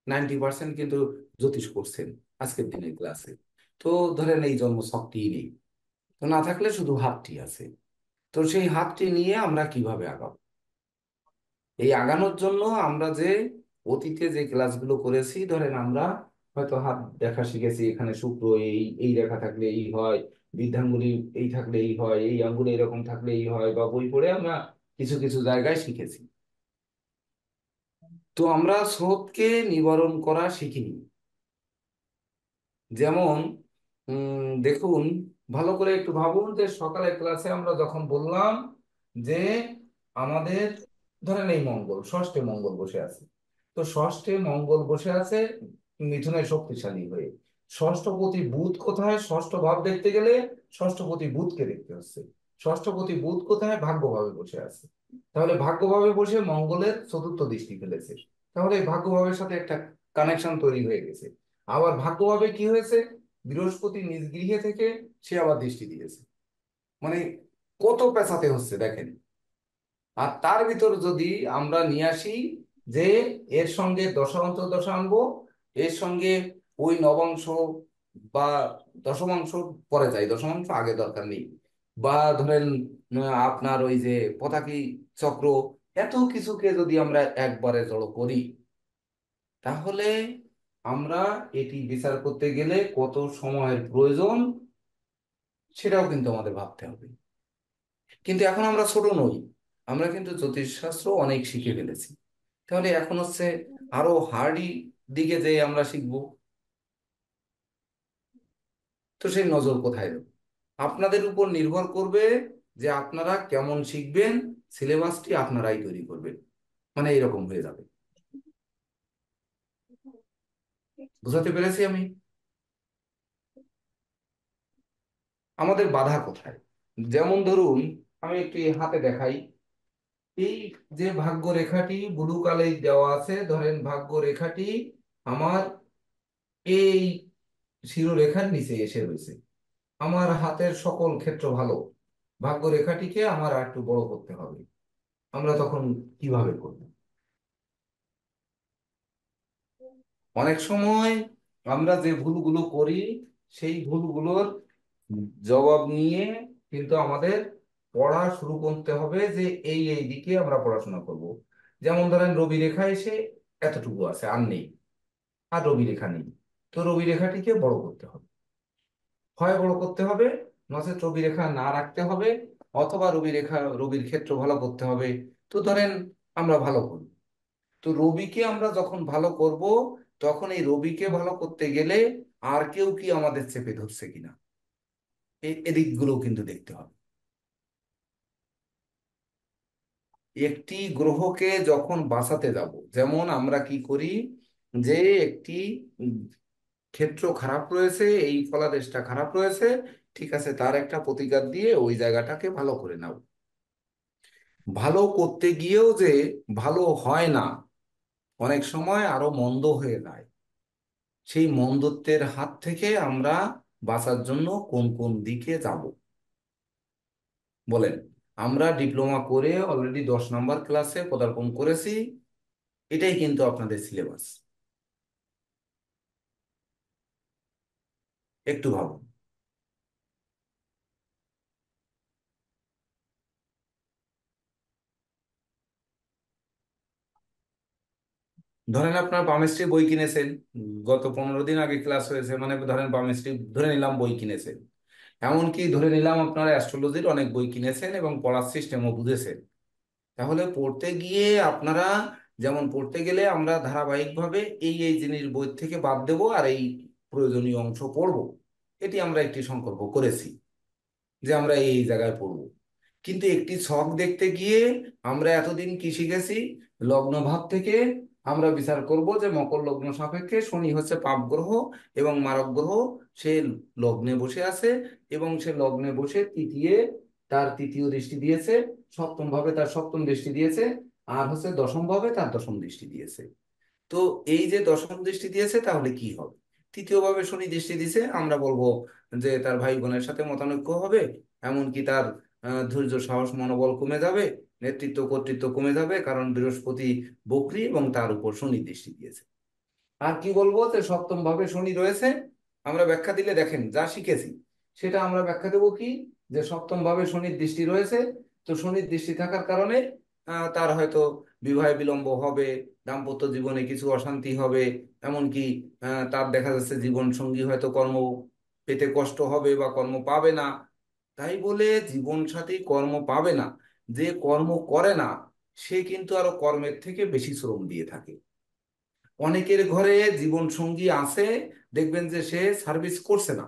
90% কিন্তু জ্যোতিষ করছেন আজকের দিনের ক্লাসে। তো ধরেন এই জন্ম ছকটিই নেই, তো না থাকলে শুধু হাতটি আছে। তো সেই হাতটি নিয়ে আমরা কিভাবে আগাবো? এই আগানোর জন্য আমরা যে অতীতে যে ক্লাসগুলো করেছি, ধরেন আমরা হয়তো হাত দেখা শিখেছি, এখানে শুক্র এই এই রেখা থাকলে এই হয়, বৃদ্ধাঙ্গুলি এই থাকলে এই হয়, এই আঙ্গুলে এরকম থাকলে এই হয়, বা বই পড়ে আমরা কিছু কিছু জায়গায় শিখেছি। তো আমরা স্রোতকে নিবারণ করা শিখিনি। যেমন দেখুন, ভালো করে একটু ভাবুন যে সকালের ক্লাসে আমরা যখন বললাম যে আমাদের ধরেন এই মঙ্গল, ষষ্ঠে মঙ্গল বসে আছে। তো ষষ্ঠে মঙ্গল বসে আছে মিথুনের শক্তিশালী হয়ে। ষষ্ঠপতি বুধ কোথায়? ষষ্ঠ ভাব দেখতে গেলে ষষ্ঠপতি বুধকে দেখতে হচ্ছে। ষষ্ঠপতি বুধ কোথায়? ভাগ্যভাবে বসে আছে। তাহলে ভাগ্যভাবে বসে মঙ্গলের চতুর্থ দৃষ্টি ফেলেছে। তাহলে এই ভাগ্যভাবের সাথে একটা কানেকশন তৈরি হয়ে গেছে। আবার ভাগ্যভাবে কি হয়েছে? বৃহস্পতি নিজ গৃহে থেকে সে আবার দৃষ্টি দিয়েছে। মানে কত পেঁচাতে হচ্ছে দেখেন। আর তার ভিতর যদি আমরা নিয়ে আসি যে এর সঙ্গে দশাংশ দশা আনবো, এর সঙ্গে ওই নবাংশ বা দশমাংশ পরে যায়, দশমাংশ আগে দরকার নেই, বা ধরেন আপনার ওই যে পতাকি চক্র, এত কিছুকে যদি আমরা একবারে জড়ো করি, তাহলে আমরা এটি বিচার করতে গেলে কত সময়ের প্রয়োজন সেটাও কিন্তু আমাদের ভাবতে হবে। কিন্তু এখন আমরা ছোট নই, আমরা কিন্তু জ্যোতিষশাস্ত্র অনেক শিখে ফেলেছি। তাহলে এখন হচ্ছে আরো হার্ডি দিকে যে আমরা শিখবো, তো সেই নজর কোথায় দেব? আপনাদের উপর নির্ভর করবে যে আপনারা কেমন শিখবেন, সিলেবাসটি আপনারাই তৈরি করবেন, মানে এরকম হয়ে যাবে। বুঝাতে পেরেছি আমি? আমাদের বাধা কোথায়? যেমন ধরুন, আমি একটি হাতে দেখাই, এই যে ভাগ্য রেখাটি ব্লু কালে দেওয়া আছে, ধরেন ভাগ্য রেখাটি আমার এই শিরোরেখার নিচে এসে রয়েছে। আমার হাতের সকল ক্ষেত্র ভালো, ভাগ্য রেখাটিকে আমার আর একটু বড় করতে হবে। আমরা তখন কিভাবে করব? অনেক সময় আমরা যে ভুলগুলো করি, সেই ভুলগুলোর জবাব নিয়ে কিন্তু আমাদের পড়া শুরু করতে হবে যে এই এই দিকে আমরা পড়াশোনা করব। যেমন ধরেন রবি রেখা এসে এতটুকু আছে, আর নেই, আর রবি রেখা নেই, তো রবি রেখাটিকে বড় করতে হবে, হয় বড় করতে হবে, নচেত রবি রেখা না রাখতে হবে, অথবা রবি রেখা রবির ক্ষেত্র ভালো করতে হবে। তো ধরেন আমরা ভালো করব, তো রবিকে আমরা যখন ভালো করব, তখন এই রবিকে ভালো করতে গেলে আর কেউ কি আমাদের চেপে ধরছে কিনা, এই এদিকগুলো কিন্তু দেখতে হবে। একটি গ্রহকে যখন বাঁচাতে যাব, যেমন আমরা কি করি, যে একটি উম, ক্ষেত্র খারাপ রয়েছে, এই ফলাদেশটা খারাপ রয়েছে, ঠিক আছে, তার একটা প্রতিকার দিয়ে ওই জায়গাটাকে ভালো করে নাও। ভালো করতে গিয়েও যে ভালো হয় না, অনেক সময় আরো মন্দ হয়ে যায়। সেই মন্দত্বের হাত থেকে আমরা বাঁচার জন্য কোন কোন দিকে যাব বলেন? আমরা ডিপ্লোমা করে অলরেডি 10 নম্বর ক্লাসে পদার্পণ করেছি, এটাই কিন্তু আপনাদের সিলেবাস। একটু ভাবুন। ধরেন আপনার বামেস্ট্রি বই কিনেছেন, গত 15 দিন আগে ক্লাস হয়েছে, মানে ধরেন বামেস্ট্রি ধরে নিলাম বই কিনেছেন, এমনকি ধরে নিলাম আপনারা অ্যাস্ট্রোলজির অনেক বই কিনেছেন এবং পড়ার সিস্টেমও বুঝেছেন। তাহলে পড়তে গিয়ে আপনারা, যেমন পড়তে গেলে আমরা ধারাবাহিকভাবে এই এই জিনিস বই থেকে বাদ দেব আর এই প্রয়োজনীয় অংশ পড়ব, এটি আমরা একটি সংকল্প করেছি যে আমরা এই জায়গায় পড়ব। কিন্তু একটি ছক দেখতে গিয়ে আমরা এতদিন কি শিখেছি? লগ্ন ভাব থেকে আমরা বিচার করব যে মকর লগ্ন সাপেক্ষে শনি হচ্ছে পাপ গ্রহ এবং মারক গ্রহ, সে লগ্নে বসে আছে এবং সে লগ্নে বসে তার তৃতীয় দৃষ্টি দিয়েছে, সপ্তম ভাবে তার সপ্তম দৃষ্টি দিয়েছে, আর হচ্ছে দশম ভাবে তার দশম দৃষ্টি দিয়েছে। তো এই যে দশম দৃষ্টি দিয়েছে, তাহলে কি হবে? তৃতীয় ভাবে শনি দৃষ্টি দিছে, আমরা বলবো যে তার ভাই বোনের সাথে মতানৈক্য হবে, এমনকি তার ধৈর্য সাহস মনোবল কমে যাবে, নেতৃত্ব কর্তৃত্ব কমে যাবে, কারণ বৃহস্পতি বক্রী এবং তার উপর শনি দৃষ্টি দিয়েছে। আর কি বলবো, যে সপ্তম ভাবে শনি রয়েছে, আমরা ব্যাখ্যা দিলে দেখেন যা শিখেছি সেটা আমরা ব্যাখ্যা দেবো কি, যে সপ্তম ভাবে শনির দৃষ্টি রয়েছে, তো শনির দৃষ্টি থাকার কারণে তার হয়তো বিবাহে বিলম্ব হবে, দাম্পত্য জীবনে কিছু অশান্তি হবে, এমনকি তার দেখা যাচ্ছে জীবন সঙ্গী হয়তো কর্ম পেতে কষ্ট হবে বা কর্ম পাবে না। তাই বলে জীবন সাথী কর্ম পাবে না, যে কর্ম করে না সে কিন্তু আরো কর্মের থেকে বেশি শ্রম দিয়ে থাকে। অনেকের ঘরে জীবন সঙ্গী আছে, দেখবেন যে সে সার্ভিস করছে না,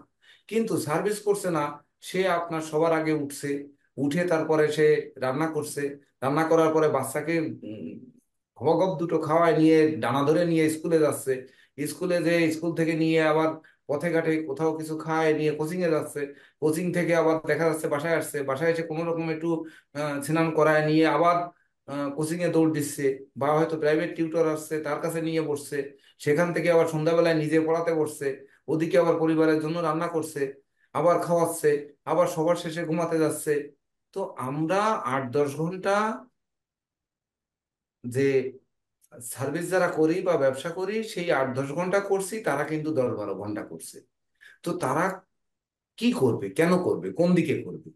কিন্তু সার্ভিস করছে না, সে আপনার সবার আগে উঠছে, উঠে তারপরে সে রান্না করছে, রান্না করার পরে বাচ্চাকে খবগব দুটো খাওয়ায় নিয়ে ডানা ধরে নিয়ে স্কুলে যাচ্ছে, স্কুলে যে স্কুল থেকে নিয়ে আবার পথে ঘাটে কোথাও কিছু খায় নিয়ে কোচিং এ যাচ্ছে, কোচিং থেকে আবার দেখা যাচ্ছে বাসায় আসছে, বাসায় এসে কোনো রকম একটু স্নান করায় নিয়ে আবার কোচিং এ দৌড় দিচ্ছে, বা হয়তো প্রাইভেট টিউটর আসছে তার কাছে নিয়ে বসছে, সেখান থেকে আবার সন্ধ্যাবেলায় নিজে পড়াতে বসছে, ওদিকে আবার পরিবারের জন্য রান্না করছে, আবার খাওয়াচ্ছে, আবার সবার শেষে ঘুমাতে যাচ্ছে। তো আমরা 8-10 ঘন্টা যে সার্ভিস যারা করি বা ব্যবসা করি সেই 8-10 ঘন্টা করছি, তারা কিন্তু 10-12 ঘন্টা করছে। তো তারা কি করবে, কেন করবে, কোন দিকে করবে,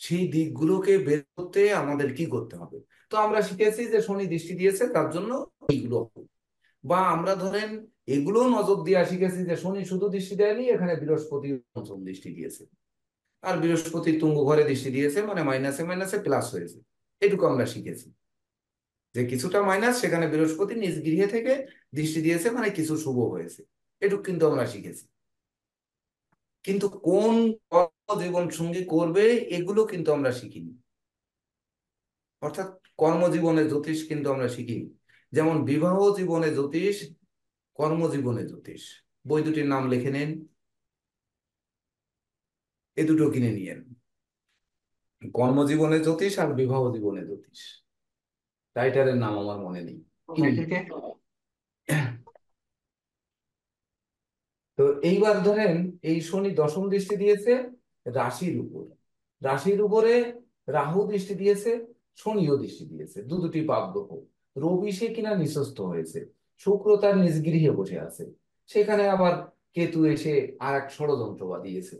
সেই দিকগুলোকে বের করতে আমাদের কি করতে হবে। তো আমরা শিখেছি যে শনি দৃষ্টি দিয়েছে তার জন্য এইগুলো হবে। বা আমরা ধরেন এগুলো নজর দিয়ে শিখেছি যে শনি শুধু দৃষ্টি দেয়নি, এখানে বৃহস্পতি পঞ্চম দৃষ্টি দিয়েছে, আর বৃহস্পতি তুঙ্গ ঘরে দৃষ্টি দিয়েছে, মানে মাইনাসে মাইনাসে প্লাস হয়েছে। এটুকু আমরা শিখেছি যে কিছুটা মাইনাস, সেখানে বৃহস্পতি নিজ গৃহে থেকে দৃষ্টি দিয়েছে, মানে কিছু শুভ হয়েছে। এটুকু কিন্তু আমরা শিখেছি। কিন্তু কোন জীবন সঙ্গী করবে এগুলো কিন্তু আমরা শিখিনি। অর্থাৎ কর্মজীবনে জ্যোতিষ কিন্তু আমরা শিখিনি। যেমন বিবাহ জীবনে জ্যোতিষ, কর্মজীবনে জ্যোতিষ, বই দুটির নাম লিখে নেন, এ দুটো কিনে নিয়েন। কর্মজীবনে জ্যোতিষ আর বিবাহ জীবনে জ্যোতিষ, রাইটারের নাম আমার মনে নেই, কিনে নিন। তো এইবার ধরেন এই শনি দশম দৃষ্টি দিয়েছে রাশির উপর, রাশির উপরে রাহু দৃষ্টি দিয়েছে, শনিও দৃষ্টি দিয়েছে, দুটি পাপ গ্রহ। রবি সে কিনা নিঃস্ত হয়েছে, শুক্র তার নিজ গৃহে বসে আছে, সেখানে আবার কেতু এসে আর এক ষড়যন্ত্র বাঁধিয়েছে।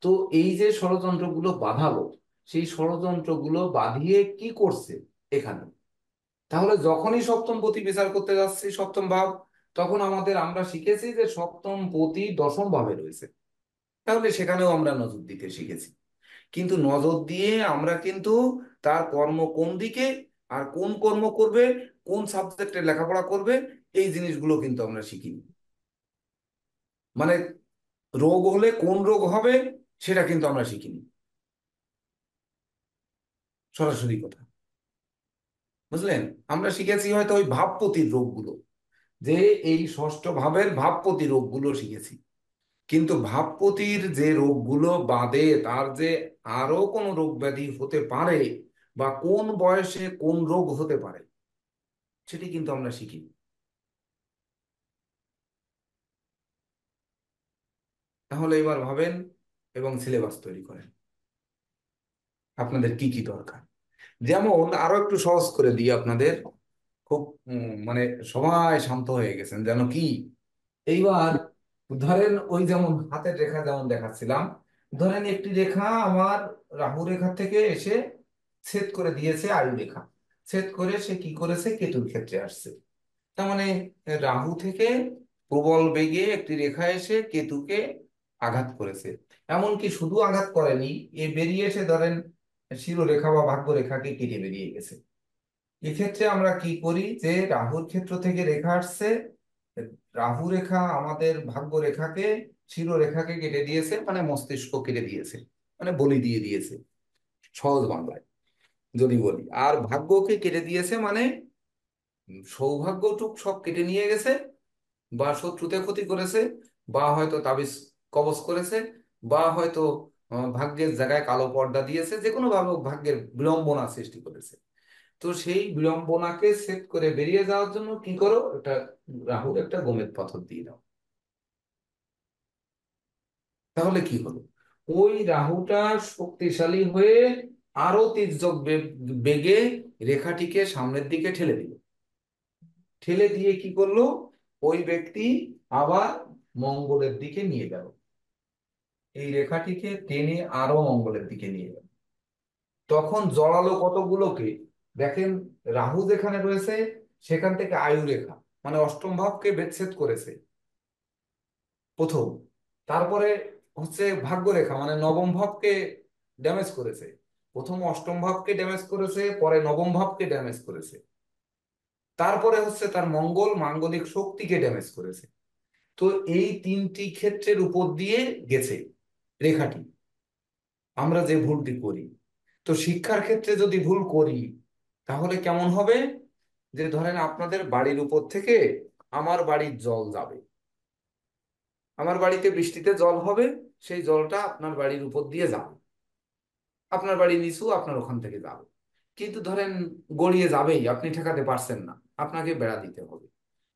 তো এই যে ষড়যন্ত্রগুলো বাঁধালো, সেই ষড়যন্ত্রগুলো বাঁধিয়ে কি করছে এখানে। তাহলে যখনই সপ্তম পতি বিচার করতে যাচ্ছি, সপ্তম ভাব, তখন আমরা শিখেছি যে সপ্তম পতি দশম ভাবে রয়েছে, তাহলে সেখানেও আমরা নজর দিতে শিখেছি। কিন্তু নজর দিয়ে আমরা কিন্তু তার কর্ম কোন দিকে, আর কোন কর্ম করবে, কোন সাবজেক্টে লেখাপড়া করবে, এই জিনিসগুলো কিন্তু আমরা শিখিনি। মানে রোগ হলে কোন রোগ হবে সেটা কিন্তু আমরা শিখিনি, সরাসরি কথা, বুঝলেন। আমরা শিখেছি হয়তো ওই ভাবপতির রোগগুলো, যে এই ষষ্ঠ ভাবের ভাবপতি রোগগুলো শিখেছি। কিন্তু ভাবপতির যে রোগগুলো বাদে তার যে আরো কোনো রোগ ব্যাধি হতে পারে, বা কোন বয়সে কোন রোগ হতে পারে, সেটি কিন্তু আমরা শিখি। তাহলে এবার ভাবেন এবং সিলেবাস তৈরি করেন আপনাদের কি কি দরকার। যেমন আরো একটু সহজ করে দিই আপনাদের, খুব মানে সবাই শান্ত হয়ে গেছেন যেন কি। এইবার ধরেন ওই যেমন হাতের রেখা যেমন দেখাচ্ছিলাম, ধরেন একটি রেখা আমার রাহু রেখা থেকে এসে ছেদ করে দিয়েছে আয়ু রেখা, ছেদ করে সে কি করেছে, কেতুর ক্ষেত্রে আসছে। তার মানে রাহু থেকে প্রবল বেগে একটি রেখা এসে কেতুকে আঘাত করেছে। এমনকি শুধু আঘাত করেনি, এ বেরিয়ে এসে ধরেন শিরোরেখা বা ভাগ্য রেখাকে কেটে বেরিয়ে গেছে। এক্ষেত্রে আমরা কি করি, যে রাহুর ক্ষেত্র থেকে রেখা আসছে, রাহু রেখা আমাদের ভাগ্য রেখাকে, শিরোরেখাকে কেটে দিয়েছে, মানে মস্তিষ্ক কেটে দিয়েছে, মানে বলি দিয়ে দিয়েছে সহজ বাংলায় যদি বলি। আর ভাগ্যকে কেটে দিয়েছে মানে সৌভাগ্যটুক সব কেটে নিয়ে গেছে, বা শত্রুতে ক্ষতি করেছে, বা হয়তো তাবিজ কবজ করেছে, বা হয়তো ভাগ্যের জায়গায় কালো পর্দা দিয়েছে, যে কোনো ভাবে ভাগ্যের বিড়ম্বনা সৃষ্টি করেছে। তো সেই বিড়ম্বনাকে সেট করে বেরিয়ে যাওয়ার জন্য কি করো, একটা রাহুর একটা গোমেদ পাথর দিয়ে দাও। তাহলে কি হলো, ওই রাহুটা শক্তিশালী হয়ে আরো তির্যক বেগে রেখাটিকে সামনের দিকে ঠেলে দিল। ঠেলে দিয়ে কি করলো, ওই ব্যক্তি আবার মঙ্গলের দিকে নিয়ে গেল, এই রেখাটিকে টেনে আরো মঙ্গলের দিকে নিয়ে গেল। তখন জড়ালো কতগুলোকে, দেখেন রাহু যেখানে রয়েছে সেখান থেকে আয়ু রেখা, মানে অষ্টম ভাবকে বেচ্ছেদ করেছে প্রথম। তারপরে হচ্ছে ভাগ্য রেখা, মানে নবম ভাবকে ড্যামেজ করেছে। প্রথম অষ্টম ভাবকে ড্যামেজ করেছে, পরে নবম ভাবকে ড্যামেজ করেছে, তারপরে হচ্ছে তার মঙ্গল মাঙ্গলিক শক্তিকে ড্যামেজ করেছে। তো এই তিনটি ক্ষেত্রের উপর দিয়ে গেছে রেখাটি। আমরা যে ভুলটি করি, তো শিক্ষার ক্ষেত্রে যদি ভুল করি তাহলে কেমন হবে, যে ধরেন আপনাদের বাড়ির উপর থেকে আমার বাড়ির জল যাবে, আমার বাড়িতে বৃষ্টিতে জল হবে, সেই জলটা আপনার বাড়ির উপর দিয়ে যাবে, আপনার বাড়ি নিচু, আপনার ওখান থেকে যাবে, কিন্তু ধরেন গড়িয়ে যাবেই, আপনি ঠেকাতে পারছেন না, আপনাকে বেড়া দিতে হবে,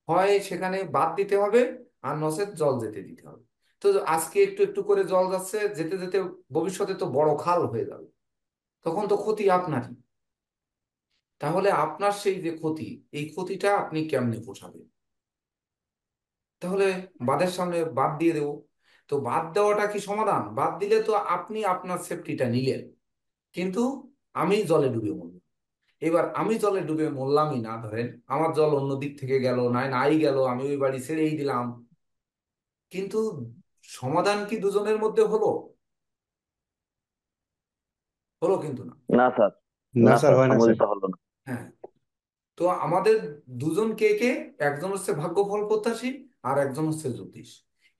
হয় সেখানে বাদ দিতে হবে, আর নচেৎ জল যেতে দিতে হবে। তো আজকে একটু একটু করে জল যাচ্ছে, যেতে যেতে ভবিষ্যতে তো বড় খাল হয়ে যাবে, তখন তো ক্ষতি আপনারই। তাহলে আপনার সেই যে ক্ষতি, এই ক্ষতিটা আপনি কেমনে পোষাবেন? তাহলে বাদের সামনে বাদ দিয়ে দেবো। তো বাদ দেওয়াটা কি সমাধান? বাদ দিলে তো আপনি আপনার সেফটিটা নিলেন, কিন্তু আমি জলে ডুবে মরলাম। এবার আমি জলে ডুবে মরলামই না, ধরেন আমার জল অন্য দিক থেকে গেল, নাই গেল, আমি ওই বাড়ি ছেড়েই দিলাম, কিন্তু সমাধান কি দুজনের মধ্যে হলো? হলো কিন্তু না। না স্যার, না না স্যার, স্যার, হয় না স্যার। সমঝোতা হলো না। হ্যাঁ, তো আমাদের দুজন কে কে, একজন হচ্ছে ভাগ্যফল প্রত্যাশী আর একজন হচ্ছে জ্যোতিষ।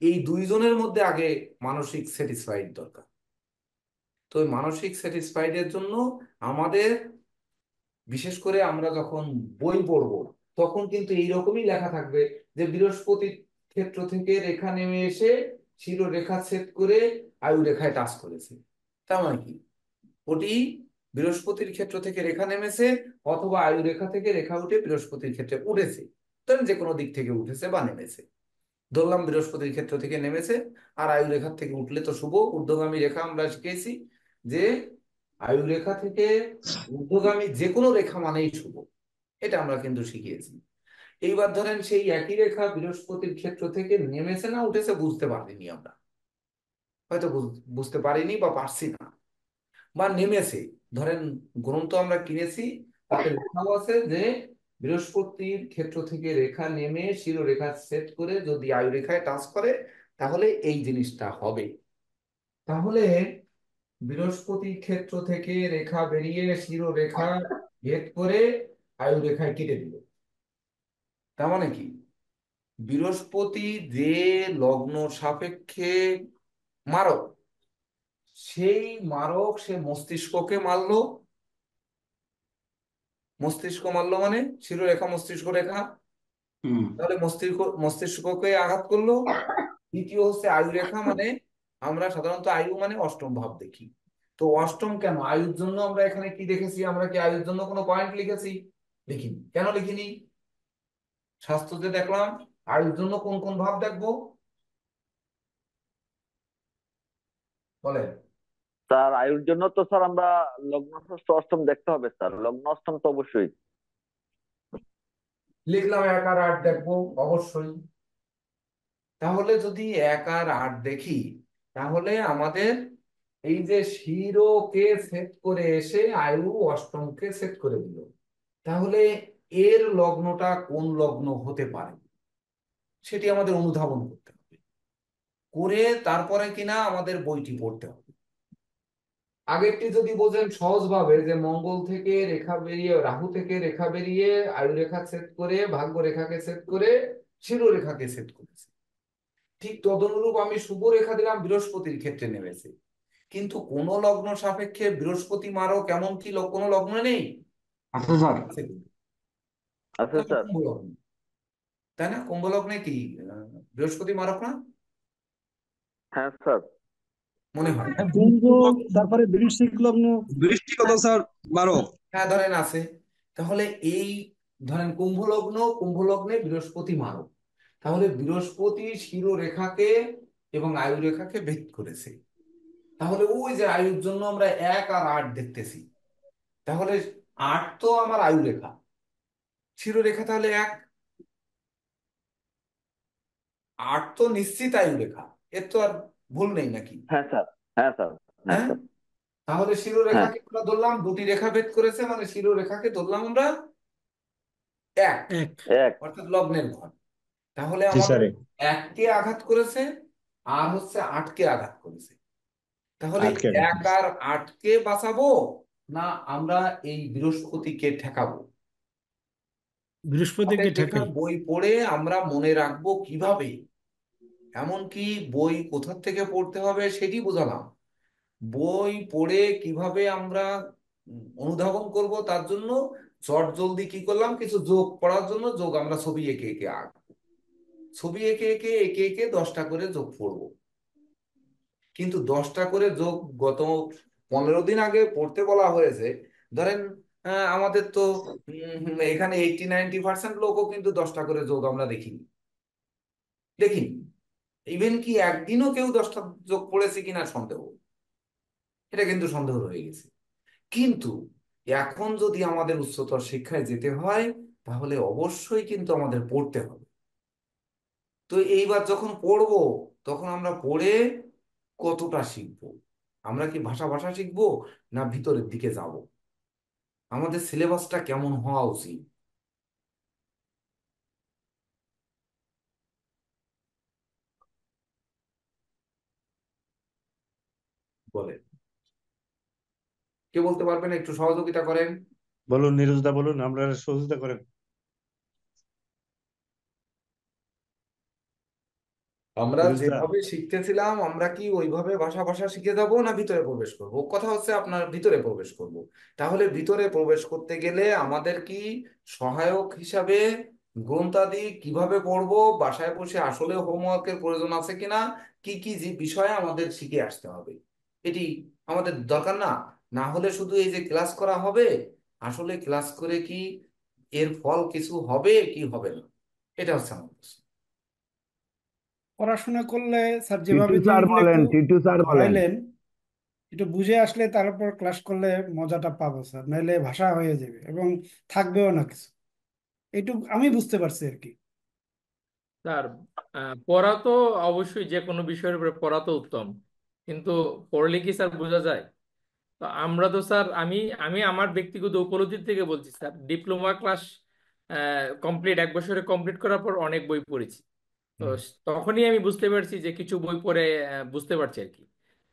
এই দুইজনের মধ্যে আগে মানসিক স্যাটিসফাইড দরকার। তো ওই মানসিক স্যাটিসফাইড এর জন্য আমাদের, বিশেষ করে আমরা যখন বই পড়ব, তখন কিন্তু এইরকমই লেখা থাকবে যে বৃহস্পতির ক্ষেত্র থেকে রেখা নেমে এসে শিরোরেখা ছেদ করে আয়ু রেখায় টাচ করেছে। তার মানে কি, ওটি বৃহস্পতির ক্ষেত্র থেকে রেখা নেমেছে, অথবা আয়ু রেখা থেকে রেখা উঠে বৃহস্পতির ক্ষেত্রে উঠেছে। ধরেন যে কোনো দিক থেকে উঠেছে বা নেমেছে, ধরলাম বৃহস্পতির ক্ষেত্র থেকে নেমেছে, আর আয়ু রেখার থেকে উঠলে তো শুভ। ঊর্ধ্বগামী রেখা আমরা শিখেছি যে আয়ু রেখা থেকে ঊর্ধ্বগামী যে কোনো রেখা মানেই শুভ, এটা আমরা কিন্তু শিখিয়েছি। এইবার ধরেন সেই একই রেখা বৃহস্পতির ক্ষেত্র থেকে নেমেছে না উঠেছে বুঝতে পারিনি আমরা, হয়তো বুঝতে পারিনি বা পারছি না, বা নেমেছে। ধরেন গ্রন্থ আমরা কিনেছি, তাতে লেখাও আছে যে বৃহস্পতির ক্ষেত্র থেকে রেখা নেমে শিরোরেখা সেট করে যদি আয়ু রেখায় টাচ করে, তাহলে এই জিনিসটা হবে। তাহলে বৃহস্পতি ক্ষেত্র থেকে রেখা বেরিয়ে শিরোরেখা ভেদ করে আয়ু রেখায় কেটে দিল। তার মানে কি, বৃহস্পতি যে লগ্ন সাপেক্ষে মারক, সেই মারক সে মস্তিষ্ককে মারলো। মস্তিষ্ক মারলো মানে শিরোরেখা মস্তিষ্ক রেখা, তাহলে মস্তিষ্ককে আঘাত করলো। দ্বিতীয় হচ্ছে আয়ু রেখা, মানে আমরা সাধারণত আয়ু মানে অষ্টম ভাব দেখি। তো অষ্টম কেন আয়ুর জন্য আমরা এখানে কি দেখেছি? আমরা কি আয়ুর জন্য কোনো পয়েন্ট লিখেছি? লিখিনি। কেন লিখিনি? শাস্ত্রতে দেখলাম আয়ুর জন্য কোন কোন ভাব দেখবো, বলেন। স্যার আয়ুর জন্য তো স্যার আমরা লগ্ন ষষ্ঠ অষ্টম দেখতে হবে স্যার, লগ্ন অষ্টম তো অবশ্যই। লিখলাম 1 আর 8 দেখবো অবশ্যই। তাহলে যদি 1 আর 8 দেখি, তাহলে আমাদের এই যে শিরোকে সেট করে এসে আয়ু অষ্টমকে সেট করে দিল, তাহলে এর লগ্নটা কোন লগ্ন হতে পারে সেটি আমাদের অনুধাবন করতে হবে। করে তারপরে কিনা আমাদের বইটি পড়তে হবে। আগেরটি যদি বোঝেন সহজভাবে, যে মঙ্গল থেকে রেখা বেরিয়ে, রাহু থেকে রেখা বেরিয়ে আয়ু রেখা সেট করে ভাগ্য রেখাকে সেট করে শিরোরেখাকে সেট করেছে, ঠিক তদনুরূপ আমি শুভ রেখা দিলাম বৃহস্পতির ক্ষেত্রে নেমেছে। কিন্তু কোন লগ্ন সাপেক্ষে বৃহস্পতি মারক এমন কি কোনো লগ্ন নেই? আচ্ছা স্যার। আছে কিন্তু। আচ্ছা স্যার। কুম্ভ লগ্ন, তাই না? কুম্ভ লগ্নে কি বৃহস্পতি মারক না? হ্যাঁ স্যার। মনে হয়। কুম্ভ, তারপরে বৃশ্চিক লগ্ন। বৃষ্টিগত স্যার 12। হ্যাঁ ধরেন আছে। তাহলে এই ধরেন কুম্ভ লগ্নে বৃহস্পতি মারক, তাহলে বৃহস্পতি শিরোরেখাকে এবং আয়ু রেখাকে ভেদ করেছে। তাহলে ওই যে আয়ুর জন্য আমরা 1 আর 8 দেখতেছি, তাহলে 8 তো আমার আয়ু রেখা, শিরোরেখা তাহলে 1, 8 তো নিশ্চিত আয়ু রেখা, এর তো আর ভুল নেই নাকি? হ্যাঁ স্যার। হ্যাঁ স্যার। হ্যাঁ হ্যাঁ, স্যার। তাহলে হ্যাঁ। শিরোরেখাকে আমরা ধরলাম, দুটি রেখা ভেদ করেছে মানে শিরোরেখাকে ধরলাম আমরা 1, এক। এক। অর্থাৎ লগ্নের ঘর। তাহলে জি আমাদের স্যার। 1 কে আঘাত করেছে আর হচ্ছে 8 কে আঘাত করেছে। তাহলে আটকে 1 আর 8 কে বাঁচাবো, না আমরা এই বৃহস্পতিকে ঠেকাবো? বৃহস্পতিকে আমাদের লেখা ঠেকাই। বই পড়ে আমরা মনে রাখবো কিভাবে, এমনকি বই কোথা থেকে পড়তে হবে সেটি বোঝালাম। বই পড়ে কিভাবে আমরা অনুধাবন করব, তার জন্য চট জলদি কি করলাম, কিছু যোগ পড়ার জন্য যোগ আমরা ছবি এঁকে এঁকে আঁকবো, ছবি এঁকে এঁকে এঁকে এঁকে 10টা করে যোগ পড়বো। কিন্তু 10টা করে যোগ গত 15 দিন আগে পড়তে বলা হয়েছে। ধরেন আমাদের তো এখানে 80-90% লোকও কিন্তু 10টা করে যোগ আমরা দেখিনি, দেখিনি। ইভেন কি একদিনও কেউ 10টা যোগ পড়েছে কিনা সন্দেহ, এটা কিন্তু সন্দেহ রয়ে গেছে। কিন্তু এখন যদি আমাদের উচ্চতর শিক্ষায় যেতে হয় তাহলে অবশ্যই কিন্তু আমাদের পড়তে হবে। তো এইবার যখন পড়বো তখন আমরা পড়ে কতটা শিখবো? আমরা কি ভাষা ভাষা শিখবো না ভিতরের দিকে যাব? আমাদের সিলেবাসটা কেমন হওয়া উচিত? বলে কে বলতে পারবেন? একটু সহযোগিতা করেন। বলুন নীরজদা, বলুন, আমরা সহযোগিতা করেন। আমরা নীরজদা, যেভাবে শিখতেছিলাম আমরা কি ওইভাবে ভাষা ভাষা শিখে যাব না ভিতরে প্রবেশ করব? কথা হচ্ছে আপনার ভিতরে প্রবেশ করব। তাহলে ভিতরে প্রবেশ করতে গেলে আমাদের কি সহায়ক হিসাবে গ্রন্থাদি কিভাবে পড়বো, বাসায় বসে আসলে হোমওয়ার্কের প্রয়োজন আছে কিনা, কি কি যে বিষয়ে আমাদের শিখে আসতে হবে, এটি আমাদের দরকার না? না হলে শুধু এই যে ক্লাস করা হবে, আসলে ক্লাস করে কি এর ফল কিছু হবে কি হবে না, এটা হচ্ছে আমার প্রশ্ন। পড়াশোনা করলে স্যার টিটু যেভাবে স্যার জিনিসগুলো বলেন, একটু টিটু স্যার বলেন। ধরাইলেন, একটু বুঝে আসলে তারপর ক্লাস করলে মজাটা পাবো স্যার, নাহলে ভাষা হয়ে যাবে এবং থাকবেও না কিছু। এইটুকু আমি বুঝতে পারছি আর কি। স্যার পড়া তো অবশ্যই যে কোনো বিষয়ের উপরে পড়া তো উত্তম, কিন্তু পড়লে কি স্যার বোঝা যায়? তো আমরা তো স্যার, আমি আমি আমার ব্যক্তিগত উপলব্ধি থেকে বলছি স্যার, ডিপ্লোমা ক্লাস কমপ্লিট 1 বছরে কমপ্লিট করার পর অনেক বই পড়েছি। তো তখনই আমি বুঝতে পারছি যে কিছু বই পড়ে বুঝতে পারছি আর কি,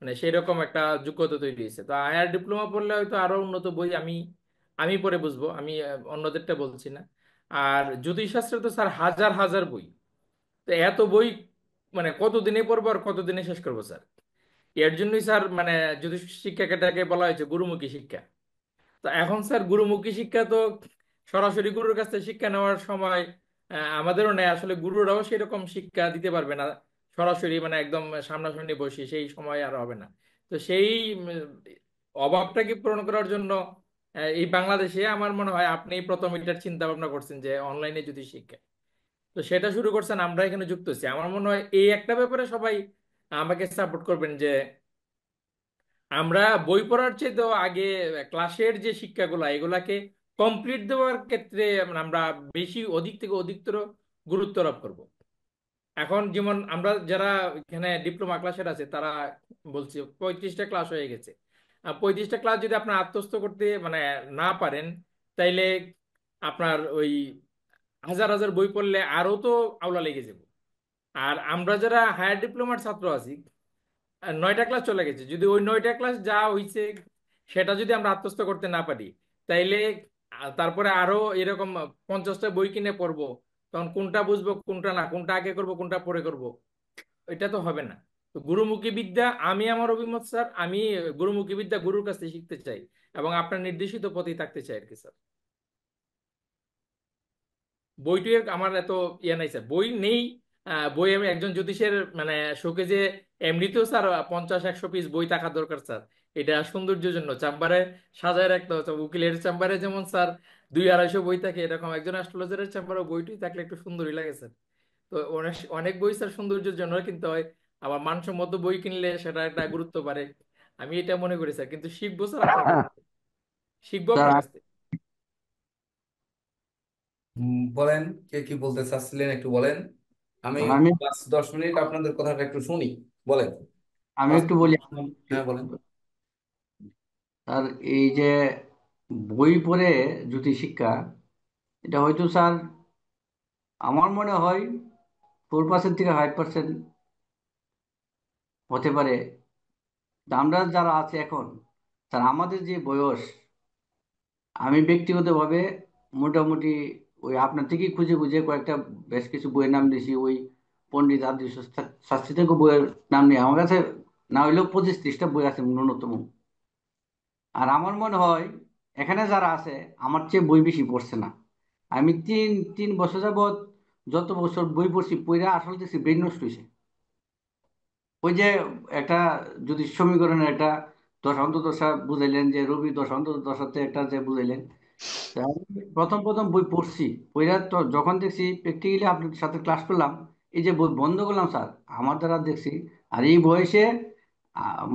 মানে সেই রকম একটা যোগ্যতা তৈরি হয়েছে। তো হায়ার ডিপ্লোমা পড়লে হয়তো আরো উন্নত বই আমি আমি পড়ে বুঝবো, আমি অন্যদেরটা বলছি না। আর জ্যোতিষশাস্ত্রে তো স্যার হাজার হাজার বই। তো এত বই মানে কতদিনে পড়বো আর কতদিনে শেষ করবো স্যার? এর জন্যই স্যার মানে জ্যোতিষ শিক্ষাটাকে বলা হয়েছে গুরুমুখী শিক্ষা। তো এখন স্যার গুরুমুখী শিক্ষা তো সরাসরি গুরুর কাছ থেকে শিক্ষা নেওয়ার সময় আমাদেরও নেই, আসলে গুরুরাও সেরকম শিক্ষা দিতে পারবে না সরাসরি, মানে একদম সামনাসামনি বসে সেই সময় আর হবে না। তো সেই অভাবটাকে পূরণ করার জন্য এই বাংলাদেশে আমার মনে হয় আপনি প্রথম এটার চিন্তা ভাবনা করছেন যে অনলাইনে যদি শিক্ষা, তো সেটা শুরু করছেন, আমরা এখানে যুক্ত হচ্ছি। আমার মনে হয় এই একটা ব্যাপারে সবাই আমাকে সাপোর্ট করবেন যে আমরা বই পড়ার চেয়ে আগে ক্লাসের যে শিক্ষাগুলো এগুলাকে কমপ্লিট দেওয়ার ক্ষেত্রে আমরা বেশি অধিক থেকে অধিকতর গুরুত্ব আরোপ করব। এখন যেমন আমরা যারা এখানে ডিপ্লোমা ক্লাসের আছে তারা বলছি 35টা ক্লাস হয়ে গেছে। 35টা ক্লাস যদি আপনার আত্মস্থ করতে মানে না পারেন, তাইলে আপনার ওই হাজার হাজার বই পড়লে আরো তো আওলা লেগে যাবে। আর আমরা যারা হায়ার ডিপ্লোমার ছাত্র আছি, 9টা ক্লাস চলে গেছে, যদি ওই 9টা ক্লাস যা হইছে সেটা যদি আমরা আত্মস্থ করতে না পারি, তাইলে তারপরে আরো এরকম 50টা বই কিনে পড়বো, তখন কোনটা বুঝবো কোনটা না, কোনটা আগে করব কোনটা পরে করব, এটা তো হবে না। তো গুরুমুখী বিদ্যা, আমি আমার অভিমত স্যার, আমি গুরুমুখী বিদ্যা গুরুর কাছ থেকে শিখতে চাই এবং আপনার নির্দেশিত পথেই থাকতে চাই আর কি স্যার। বইটির আমার এত ইয়ে নাই স্যার, বই নেই। বই আমি একজন জ্যোতিষের মানে শোকেজে এমনিতেও স্যার 50-100 পিস বই থাকা দরকার স্যার। এটা সৌন্দর্যের জন্য চেম্বারে সাজায় রাখতে হচ্ছে। উকিলের চেম্বারে যেমন স্যার 200-250 বই থাকে, এরকম একজন অ্যাস্ট্রোলজারের চেম্বারে বইটি থাকলে একটু সুন্দরই লাগে স্যার। তো অনেক অনেক বই স্যার সৌন্দর্যের জন্য কিনতে হয়, আবার মানসম্মত বই কিনলে সেটা একটা গুরুত্ব বাড়ে। আমি এটা মনে করি স্যার, কিন্তু শিখবো স্যার আপনার কাছ থেকে, শিখবো আপনার স্যার কাছ থেকে। বলেন, কে কি বলতে চাচ্ছিলেন একটু বলেন। আমি আমি 5-10 মিনিট আপনাদের কথাটা একটু শুনি। বলেন। আমি পাঁচ একটু বলি। মিনিট হ্যাঁ, বলেন। স্যার এই যে বই পড়ে যদি শিক্ষা, এটা হয়তো স্যার আমার মনে হয় 4% থেকে 5% হতে পারে। তা আমরা যারা আছে এখন, স্যার আমাদের যে বয়স, আমি ব্যক্তিগতভাবে মোটামুটি ওই আপনার থেকেই খুঁজে খুঁজে কয়েকটা বেশ কিছু বইয়ের নাম দিয়েছি। ওই পণ্ডিত আদি শাস্ত্রী থেকে বইয়ের নাম নিয়ে আমার কাছে না হইলেও 25-30টা বই আছে ন্যূনতম। আর আমার মনে হয় এখানে যারা আছে আমার চেয়ে বই বেশি পড়ছে না। আমি 3 বছর যাবত যত বছর বই পড়ছি পড়ে আসলে দেখছি ব্রেন নষ্ট হয়েছে। ওই যে একটা যদি সমীকরণের একটা দশান্ত দশা বুঝাইলেন, যে রবি দশান্ত দশাতে একটা যে বুঝাইলেন, তা আমি প্রথম প্রথম বই পড়ছি, পড়া তো যখন দেখছি প্র্যাকটিক্যালি আপনার সাথে ক্লাস করলাম, এই যে বই বন্ধ করলাম স্যার, আমার দ্বারা দেখছি আর এই বয়সে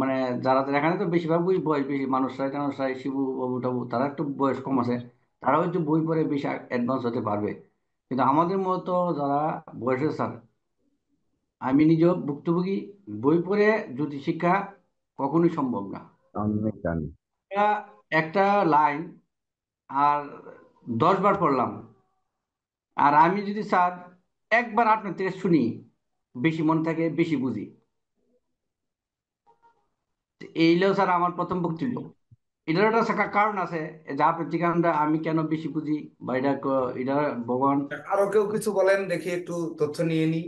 মানে যারা এখানে তো বেশিরভাগ বই বয়স বেশি মানুষরাই টানুষরাই শিবু বাবু টাবু তারা একটু বয়স কম আছে, তারা হয়তো বই পড়ে বেশি অ্যাডভান্স হতে পারবে। কিন্তু আমাদের মতো যারা বয়সের স্যার, আমি নিজেও ভুক্তভোগী, বই পড়ে জ্যোতিষ শিক্ষা কখনোই সম্ভব না। অনেক জানি। এটা একটা লাইন আর 10 বার পড়লাম, আর আমি যদি স্যার একবার আপনার থেকে শুনি, বেশি মনে থাকে, বেশি বুঝি। এইটাও স্যার আমার প্রথম বক্তব্য। এটার একটা কারণ আছে, যে আপনার থেকে আমি কেন বেশি বুঝি, বা এটা ভগবান। আরো কেউ কিছু বলেন দেখি, একটু তথ্য নিয়ে নিই,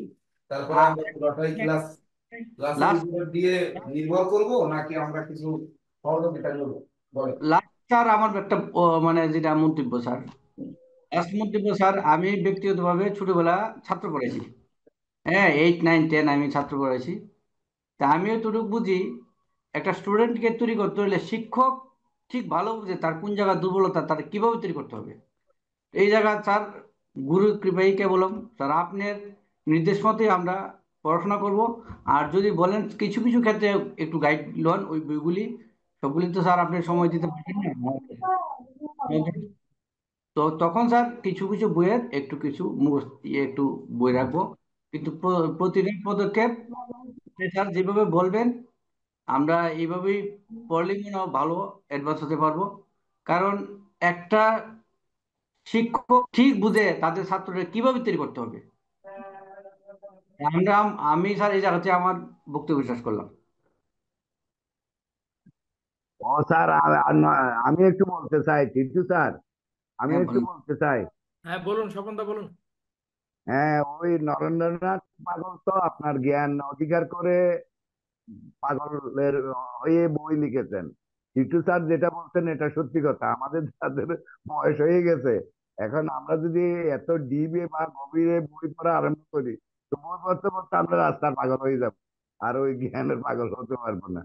তারপরে আমরা পুরোটাই ক্লাসের লাস্ট উপর দিয়ে নির্ভর করব নাকি আমরা কিছু সহযোগিতা নেব, বলেন। লাস্ট স্যার আমার একটা মানে যেটা মন্তব্য স্যার, লাস্ট মন্তব্য স্যার, আমি ব্যক্তিগতভাবে ছোটবেলা ছাত্র পড়াইছি। হ্যাঁ, 8 9 10 আমি ছাত্র পড়াইছি। তা আমি এতটুকু বুঝি, একটা স্টুডেন্টকে তৈরি করতে হলে শিক্ষক ঠিক ভালো বুঝে তার কোন জায়গায় দুর্বলতা, তার কিভাবে তৈরি করতে হবে। এই জায়গা স্যার গুরু কৃপাই কেবলম স্যার, আপনার নির্দেশ মতোই আমরা পড়াশোনা করব। আর যদি বলেন কিছু কিছু ক্ষেত্রে একটু গাইড লন ওই বইগুলি, সবগুলি তো স্যার আপনি সময় দিতে পারবেন না। তো তখন স্যার কিছু কিছু বইয়ের একটু কিছু মুখস্থ একটু বই রাখবো। কিন্তু প্রতিটা পদক্ষেপ স্যার যেভাবে বলবেন আমরা এইভাবেই পড়লে মনে হয় ভালো অ্যাডভান্স হতে পারবো। কারণ একটা শিক্ষক ঠিক বুঝে তাদের ছাত্রদের কিভাবে তৈরি করতে হবে। আমরা আমি স্যার এই জায়গাতে আমার বক্তব্য বিশ্বাস করলাম। ও স্যার, আমি একটু বলতে চাই, টিটু স্যার, আমি হ্যাঁ একটু বলুন। বলতে চাই। হ্যাঁ বলুন, স্বপনদা বলুন। হ্যাঁ, ওই নরেন্দ্রনাথ পাগল তো আপনার জ্ঞান অধিকার করে পাগলের হয়ে বই লিখেছেন। টিটু স্যার যেটা বলছেন এটা সত্যি কথা। আমাদের যাদের বয়স হয়ে গেছে, এখন আমরা যদি এত ডিপে বা গভীরে বই পড়া আরম্ভ করি, তো বই পড়তে পড়তে আমরা রাস্তার পাগল হয়ে যাব, আর ওই জ্ঞানের পাগল হতে পারবো না।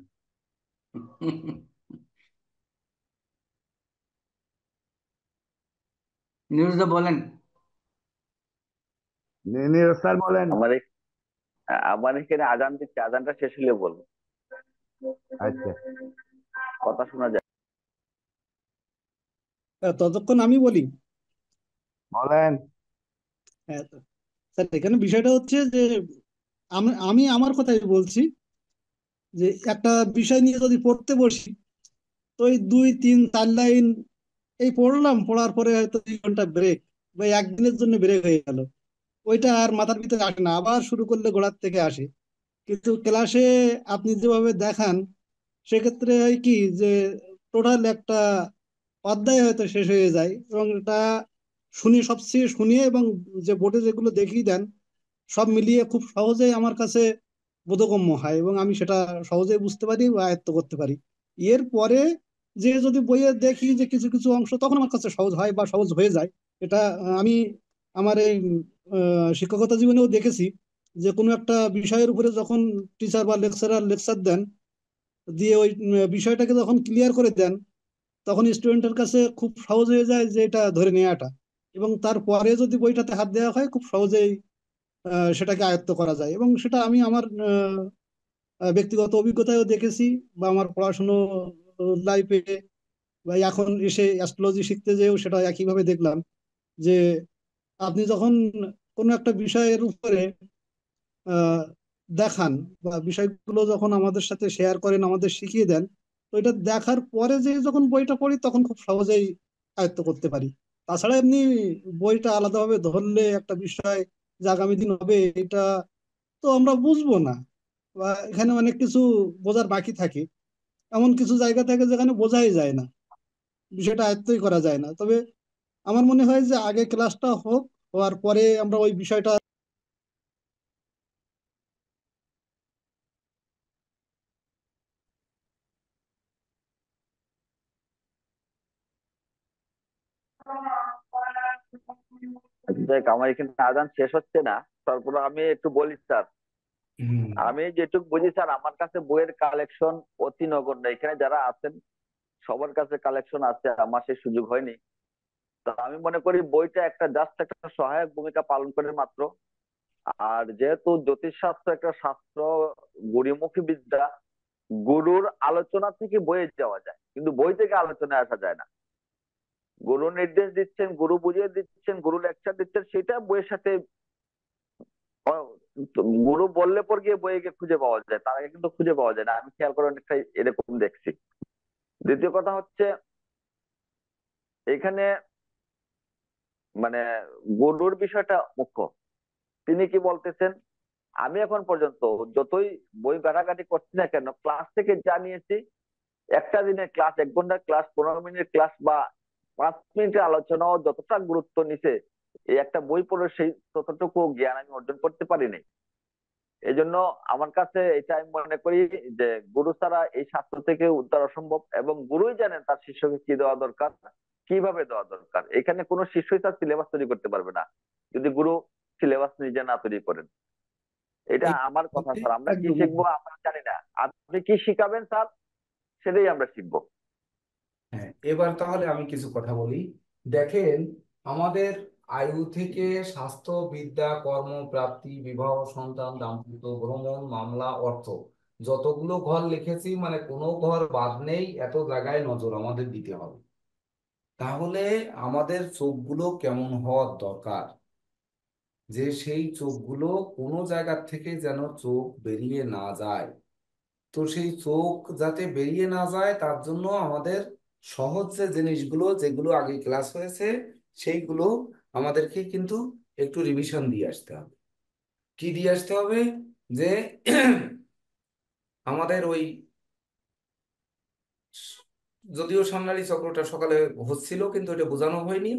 নিউজদা বলেন। নীরজ স্যার বলেন। আমার এখানে আজান দিচ্ছে, আজানটা শেষ হলে বলবো, আচ্ছা, কথা শোনা যায়। ততক্ষণ আমি বলি। বলেন। হ্যাঁ, স্যার এখানে বিষয়টা হচ্ছে যে আমি আমি আমার কথাই বলছি, যে একটা বিষয় নিয়ে যদি পড়তে বসি, তো এই 2 3 4 লাইন এই পড়লাম, পড়ার পরে হয়তো 2 ঘন্টা ব্রেক বা একদিনের জন্য ব্রেক হয়ে গেল, ওইটা আর মাথার ভিতরে আসে না, আবার শুরু করলে গোড়ার থেকে আসে। কিন্তু ক্লাসে আপনি যেভাবে দেখান, সেক্ষেত্রে হয় কি যে টোটাল একটা অধ্যায় হয়তো শেষ হয়ে যায়, এবং এটা সবচেয়ে শুনিয়ে এবং যে বোর্ডে যেগুলো দেখিয়ে দেন, সব মিলিয়ে খুব সহজেই আমার কাছে বোধগম্য হয়, এবং আমি সেটা সহজেই বুঝতে পারি বা আয়ত্ত করতে পারি। এর পরে যে যদি বইয়ে দেখি যে কিছু কিছু অংশ তখন আমার কাছে সহজ হয় বা সহজ হয়ে যায়। এটা আমি আমার এই শিক্ষকতা জীবনেও দেখেছি, যে কোনো একটা বিষয়ের উপরে যখন টিচার বা লেকচারার লেকচার দেন, দিয়ে ওই বিষয়টাকে যখন ক্লিয়ার করে দেন, তখন স্টুডেন্টের কাছে খুব সহজ হয়ে যায় যে এটা ধরে নেওয়াটা, এবং তারপরে যদি বইটাতে হাত দেওয়া হয় খুব সহজেই সেটাকে আয়ত্ত করা যায়। এবং সেটা আমি আমার ব্যক্তিগত অভিজ্ঞতায়ও দেখেছি, বা আমার পড়াশুনো লাইফে বা এখন এসে অ্যাস্ট্রোলজি শিখতে যেও সেটা একইভাবে দেখলাম, যে আপনি যখন কোনো একটা বিষয়ের উপরে আহ, দেখান বা বিষয়গুলো যখন আমাদের সাথে শেয়ার করেন, আমাদের শিখিয়ে দেন, তো এটা দেখার পরে যে যখন বইটা পড়ি তখন খুব সহজেই আয়ত্ত করতে পারি। তাছাড়া এমনি বইটা আলাদাভাবে ধরলে একটা বিষয় যে আগামী দিন হবে, এটা তো আমরা বুঝবো না, বা এখানে অনেক কিছু বোঝার বাকি থাকে। এমন কিছু জায়গা থাকে যেখানে বোঝাই যায় না, বিষয়টা আয়ত্তই করা যায় না। তবে আমার মনে হয় যে আগে ক্লাসটা হোক, হওয়ার পরে আমরা ওই বিষয়টা। দেখ, আমার এখানে আজান শেষ হচ্ছে না, তারপর আমি একটু বলি স্যার। আমি যেটুকু বুঝি স্যার, আমার কাছে বইয়ের কালেকশন অতি নগণ্য। এখানে যারা আছেন সবার কাছে কালেকশন আছে, আমার সেই সুযোগ হয়নি। তো আমি মনে করি বইটা একটা জাস্ট একটা সহায়ক ভূমিকা পালন করে মাত্র। আর যেহেতু জ্যোতিষ শাস্ত্র একটা শাস্ত্র, গণিমুখী বিদ্যা, গুরুর আলোচনা থেকে বইয়ে যাওয়া যায়, কিন্তু বই থেকে আলোচনায় আসা যায় না। গুরু নির্দেশ দিচ্ছেন, গুরু বুঝিয়ে দিচ্ছেন, গুরু লেকচার দিচ্ছেন, সেটা বইয়ের সাথে গুরু বললে পর গিয়ে বইয়ে গিয়ে খুঁজে পাওয়া যায়, তার আগে কিন্তু খুঁজে পাওয়া যায় না। আমি খেয়াল করে অনেকটা এরকম দেখছি। দ্বিতীয় কথা হচ্ছে এখানে মানে গুরুর বিষয়টা মুখ্য। তিনি কি বলতেছেন, আমি এখন পর্যন্ত যতই বই ঘাটাঘাটি করছি না কেন, ক্লাস থেকে যা নিয়েছি, একটা দিনের ক্লাস, 1 ঘন্টার ক্লাস, 15 মিনিটের ক্লাস বা 5 মিনিটের আলোচনাও যতটা গুরুত্ব নিছে, এই একটা বই পড়ে সেই ততটুকু জ্ঞান আমি অর্জন করতে পারিনি। এই জন্য আমার কাছে এটা আমি মনে করি যে গুরু ছাড়া এই শাস্ত্র থেকে উদ্ধার অসম্ভব, এবং গুরুই জানেন তার শিষ্যকে কি দেওয়া দরকার, কিভাবে দেওয়া দরকার। এখানে কোনো শিষ্যই তার সিলেবাস তৈরি করতে পারবে না যদি গুরু সিলেবাস নিজে না তৈরি করেন। এটা এই আমার কথা হচ্ছে স্যার। আমরা কি একদম। শিখবো আমরা জানি না, আপনি কি শিখাবেন স্যার, সেটাই আমরা শিখবো। হ্যাঁ, এবার তাহলে আমি কিছু কথা বলি। দেখেন, আমাদের আয়ু থেকে স্বাস্থ্য, বিদ্যা, কর্ম, প্রাপ্তি, বিবাহ, সন্তান, দাম্পত্য, ভ্রমণ, মামলা, অর্থ, যতগুলো ঘর লিখেছি মানে কোনো ঘর বাদ নেই, এত জায়গায় নজর আমাদের দিতে হবে। তাহলে আমাদের চোখগুলো কেমন হওয়ার দরকার, যে সেই চোখগুলো কোনো জায়গা থেকে যেন চোখ বেরিয়ে না যায়। তো সেই চোখ যাতে বেরিয়ে না যায় তার জন্য আমাদের সহজ যে জিনিসগুলো, যেগুলো আগে ক্লাস হয়েছে, সেইগুলো আমাদেরকে কিন্তু একটু রিভিশন দিয়ে আসতে হবে। কি দিয়ে আসতে হবে? যে আমাদের ওই, যদিও সামনালী চক্রটা সকালে হচ্ছিল কিন্তু এটা বোঝানো হয়নি।